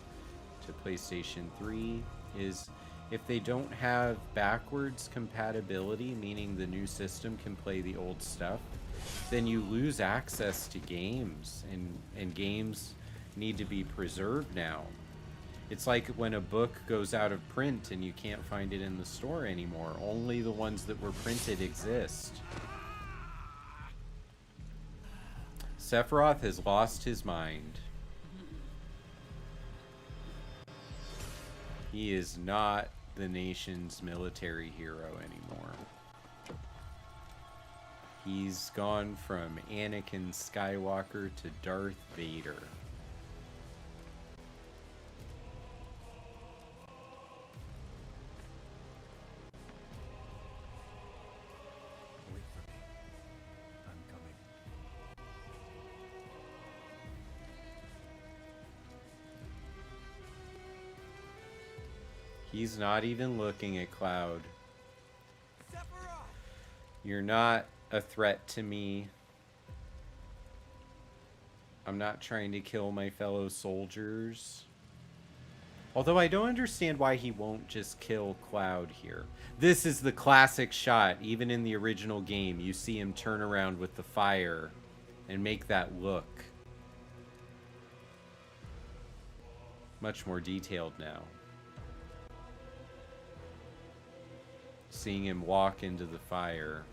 to PlayStation 3, is if they don't have backwards compatibility, meaning the new system can play the old stuff, then you lose access to games, and games need to be preserved now. It's like when a book goes out of print and you can't find it in the store anymore. Only the ones that were printed exist. Sephiroth has lost his mind. He is not the nation's military hero anymore. He's gone from Anakin Skywalker to Darth Vader. He's not even looking at Cloud. You're not a threat to me. I'm not trying to kill my fellow soldiers. Although I don't understand why he won't just kill Cloud here. This is the classic shot. Even in the original game, you see him turn around with the fire and make that look. Much more detailed now. Seeing him walk into the fire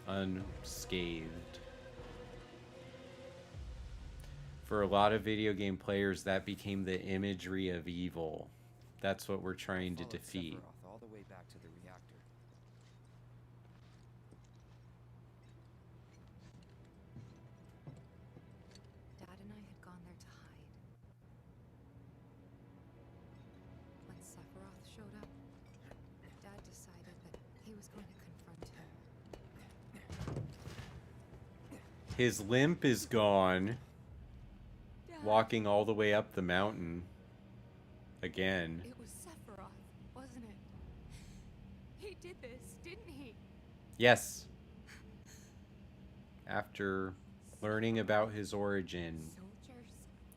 unscathed. For a lot of video game players, that became the imagery of evil. That's what we're trying to defeat. Sephiroth all the way back to the reactor. Dad and I had gone there to hide. When Sephiroth showed up, Dad decided that he was going to confront him. His limp is gone. Walking all the way up the mountain. Again. It was Sephiroth, wasn't it? He did this, didn't he? Yes. After learning about his origin,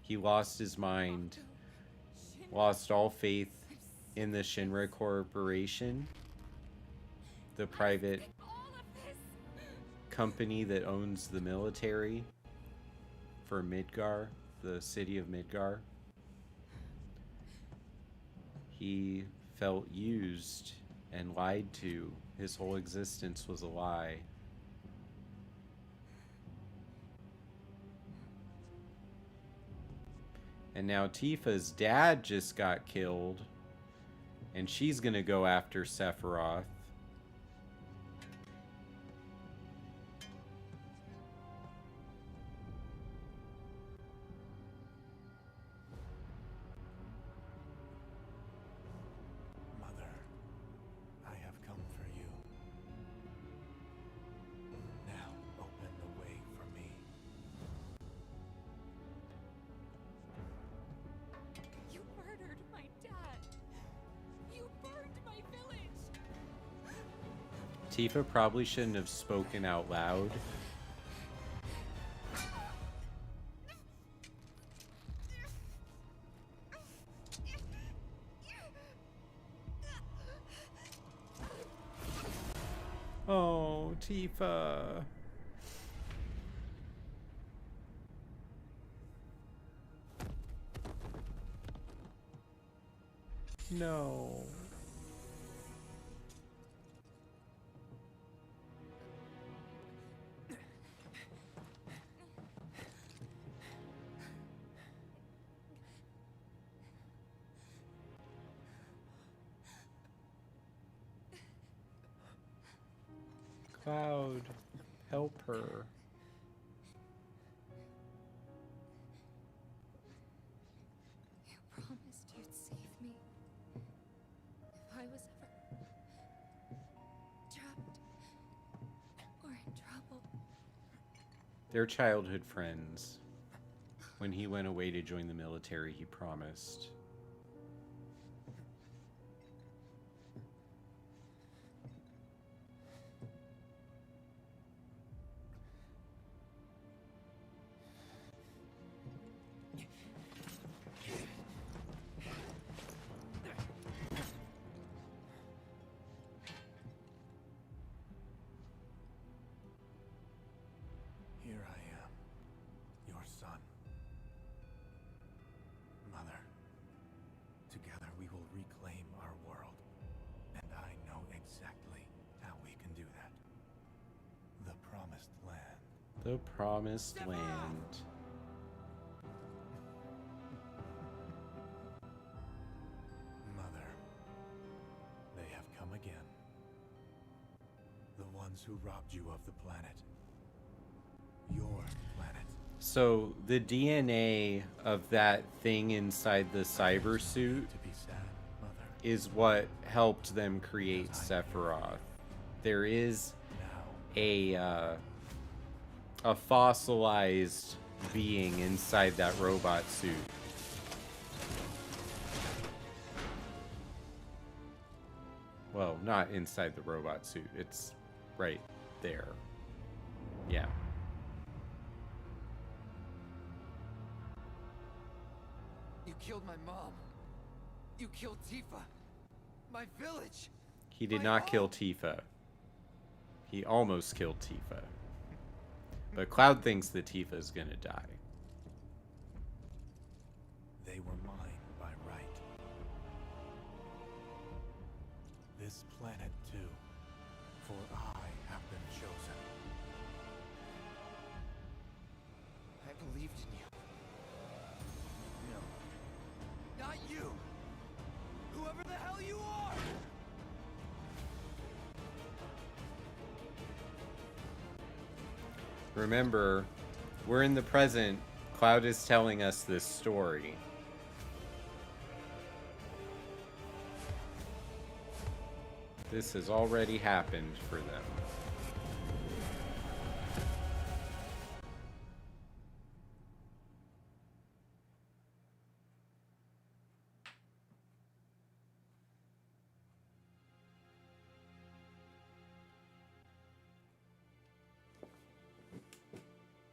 he lost his mind, lost all faith in the Shinra Corporation, the private company that owns the military for Midgar, the city of Midgar. He felt used and lied to. His whole existence was a lie. And now Tifa's dad just got killed, and she's gonna go after Sephiroth. Mother, I have come for you. Now open the way for me. You murdered my dad. You burned my village. Tifa probably shouldn't have spoken out loud. Oh, Tifa. No. Cloud, help her. You promised you'd save me. If I was ever trapped or in trouble. They're childhood friends. When he went away to join the military, he promised. Here I am, your son. Mother, together we will reclaim our world, and I know exactly how we can do that. The Promised Land. The Promised Land. Mother, they have come again. The ones who robbed you of the planet. Your planet. So the DNA of that thing inside the cyber suit To be sad, Mother. is what helped them create Sephiroth. There is a fossilized being inside that robot suit. Well, not inside the robot suit. It's right there. Yeah. You killed my mom. You killed Tifa. My village. He did not kill Tifa. He almost killed Tifa. But Cloud thinks that Tifa is going to die. They were mine by right. This planet too, for I have been chosen. I believed in you. No. Not you. Whoever the hell you are. Remember, we're in the present. Cloud is telling us this story. This has already happened for them.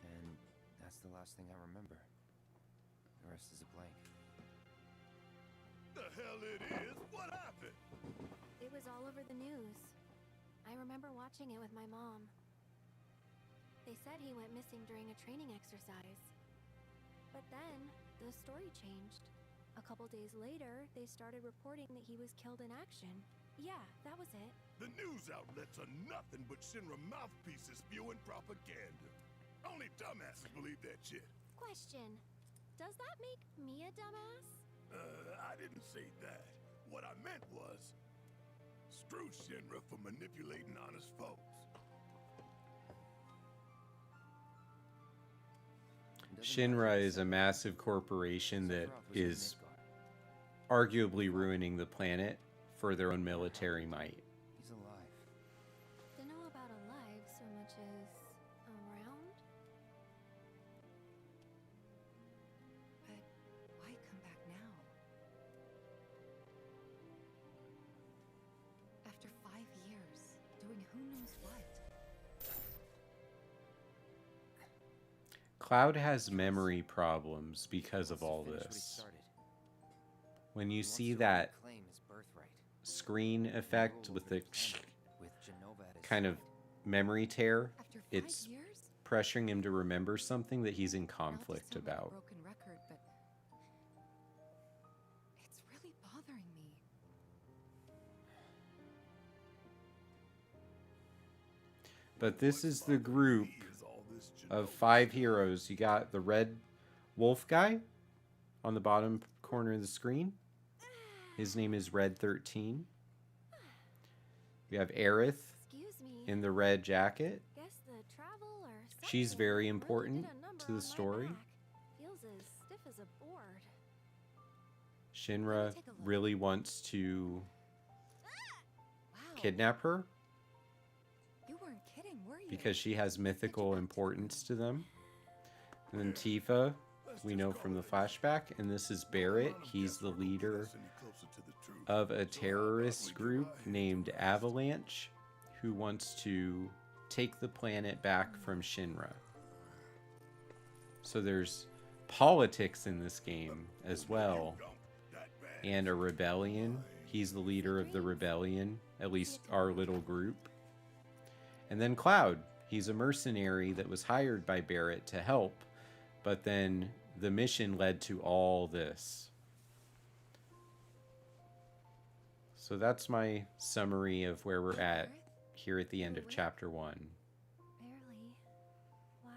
And that's the last thing I remember. The rest is a blank. The hell it is? What happened? It was all over the news. I remember watching it with my mom. They said he went missing during a training exercise. But then, the story changed. A couple days later, they started reporting that he was killed in action. Yeah, that was it. The news outlets are nothing but Shinra mouthpieces spewing propaganda. Only dumbasses believe that shit. Question. Does that make me a dumbass? I didn't say that. What I meant was, screw Shinra for manipulating honest folks. Shinra is a massive corporation that is arguably ruining the planet for their own military might. He's alive. Don't know about alive so much as around. But why come back now? After 5 years, doing who knows what? Cloud has memory problems because of all this. When you see that screen effect with the kind of memory tear, it's pressuring him to remember something that he's in conflict about. Broken record, but it's really bothering me. But this is the group of 5 heroes. You got the red wolf guy on the bottom corner of the screen. His name is Red 13. We have Aerith in the red jacket. She's very important to the story. Feels as stiff as a board. Shinra really wants to kidnap her You weren't kidding, were you? because she has mythical importance to them. And then Tifa, we know from the flashback, and this is Barrett. He's the leader of a terrorist group named Avalanche who wants to take the planet back from Shinra. So there's politics in this game as well, and a rebellion. He's the leader of the rebellion, at least our little group. And then Cloud, he's a mercenary that was hired by Barrett to help, but then the mission led to all this. So that's my summary of where we're at here at the end of chapter 1. Barely. Why?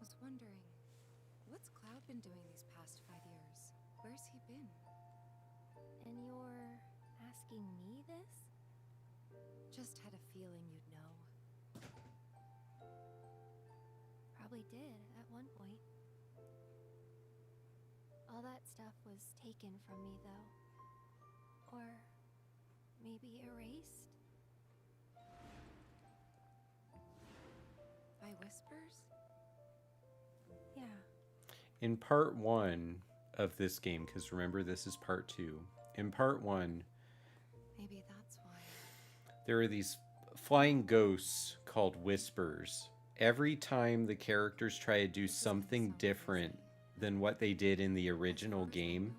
Was wondering, what's Cloud been doing these past 5 years? Where's he been? And you're asking me this? Just had a feeling you'd know. Probably did at one point. All that stuff was taken from me, though. Or maybe erased? By whispers? Yeah. In part 1 of this game, because remember this is part 2, In part 1, Maybe that's why. there are these flying ghosts called whispers. Every time the characters try to do something different than what they did in the original game,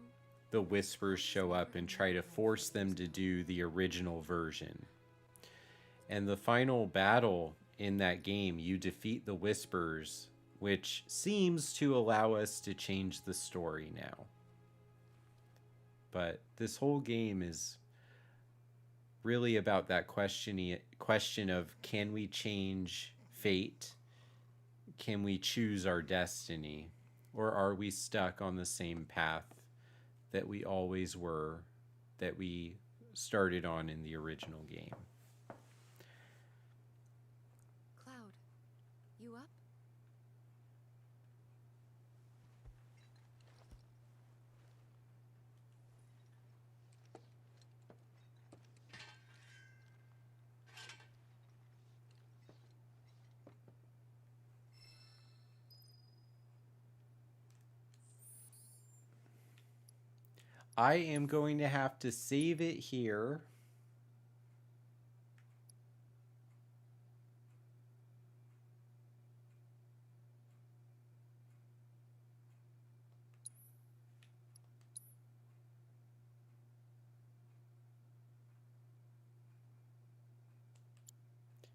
the whispers show up and try to force them to do the original version. And the final battle in that game, you defeat the whispers, which seems to allow us to change the story now. But this whole game is really about that question of, can we change fate? Can we choose our destiny? Or are we stuck on the same path that we always were, that we started on in the original game? Cloud, you up? I am going to have to save it here.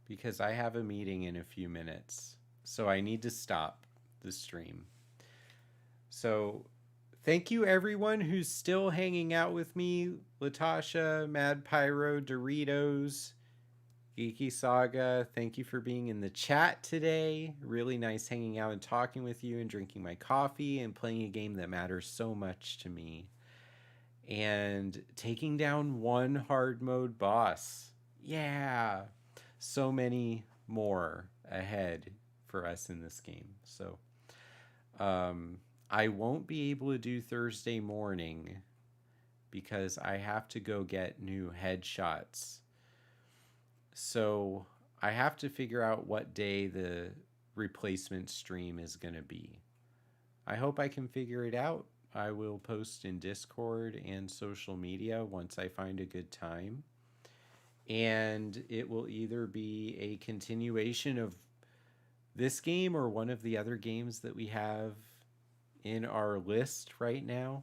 Because I have a meeting in a few minutes. So I need to stop the stream. So thank you everyone who's still hanging out with me. Latasha, Mad Pyro, Doritos, Geeky Saga, thank you for being in the chat today. Really nice hanging out and talking with you and drinking my coffee and playing a game that matters so much to me. And taking down one hard mode boss. Yeah. So many more ahead for us in this game. So I won't be able to do Thursday morning because I have to go get new headshots. So I have to figure out what day the replacement stream is going to be. I hope I can figure it out. I will post in Discord and social media once I find a good time. And it will either be a continuation of this game or one of the other games that we have in our list right now.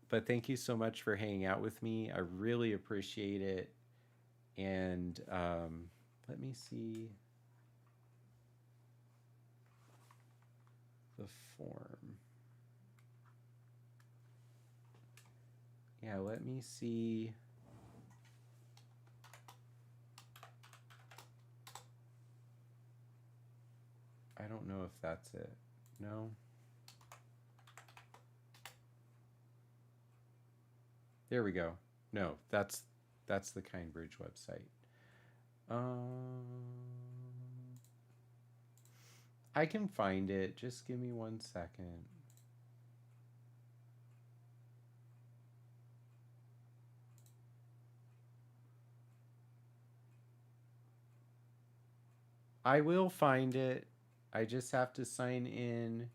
But thank you so much for hanging out with me. I really appreciate it. And let me see the form. Yeah, let me see. I don't know if that's it. No. There we go. No, that's the Kindbridge website. I can find it. Just give me 1 second. I will find it. I just have to sign in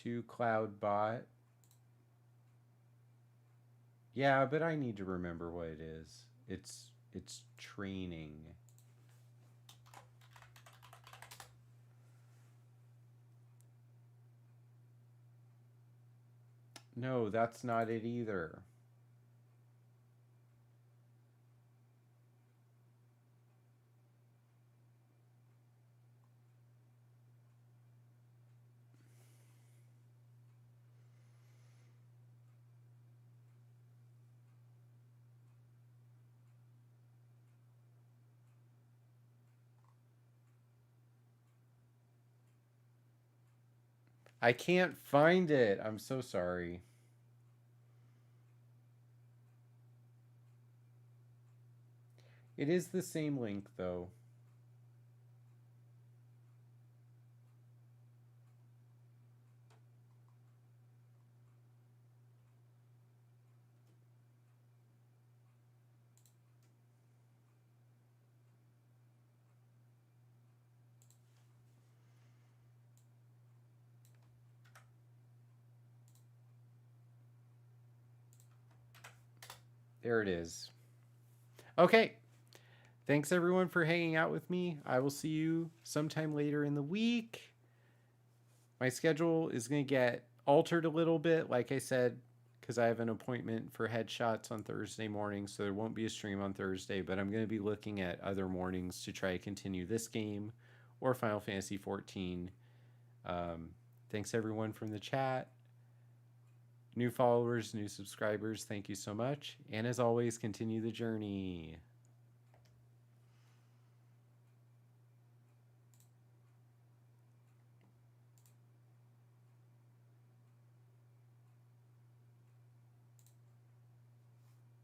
to CloudBot. Yeah, but I need to remember what it is. It's training. No, that's not it either. I can't find it. I'm so sorry. It is the same link, though. There it is. Okay. Thanks everyone for hanging out with me. I will see you sometime later in the week. My schedule is going to get altered a little bit, like I said, because I have an appointment for headshots on Thursday morning, so there won't be a stream on Thursday, but I'm going to be looking at other mornings to try to continue this game or Final Fantasy XIV. Thanks everyone from the chat. New followers, new subscribers, thank you so much. And as always, continue the journey.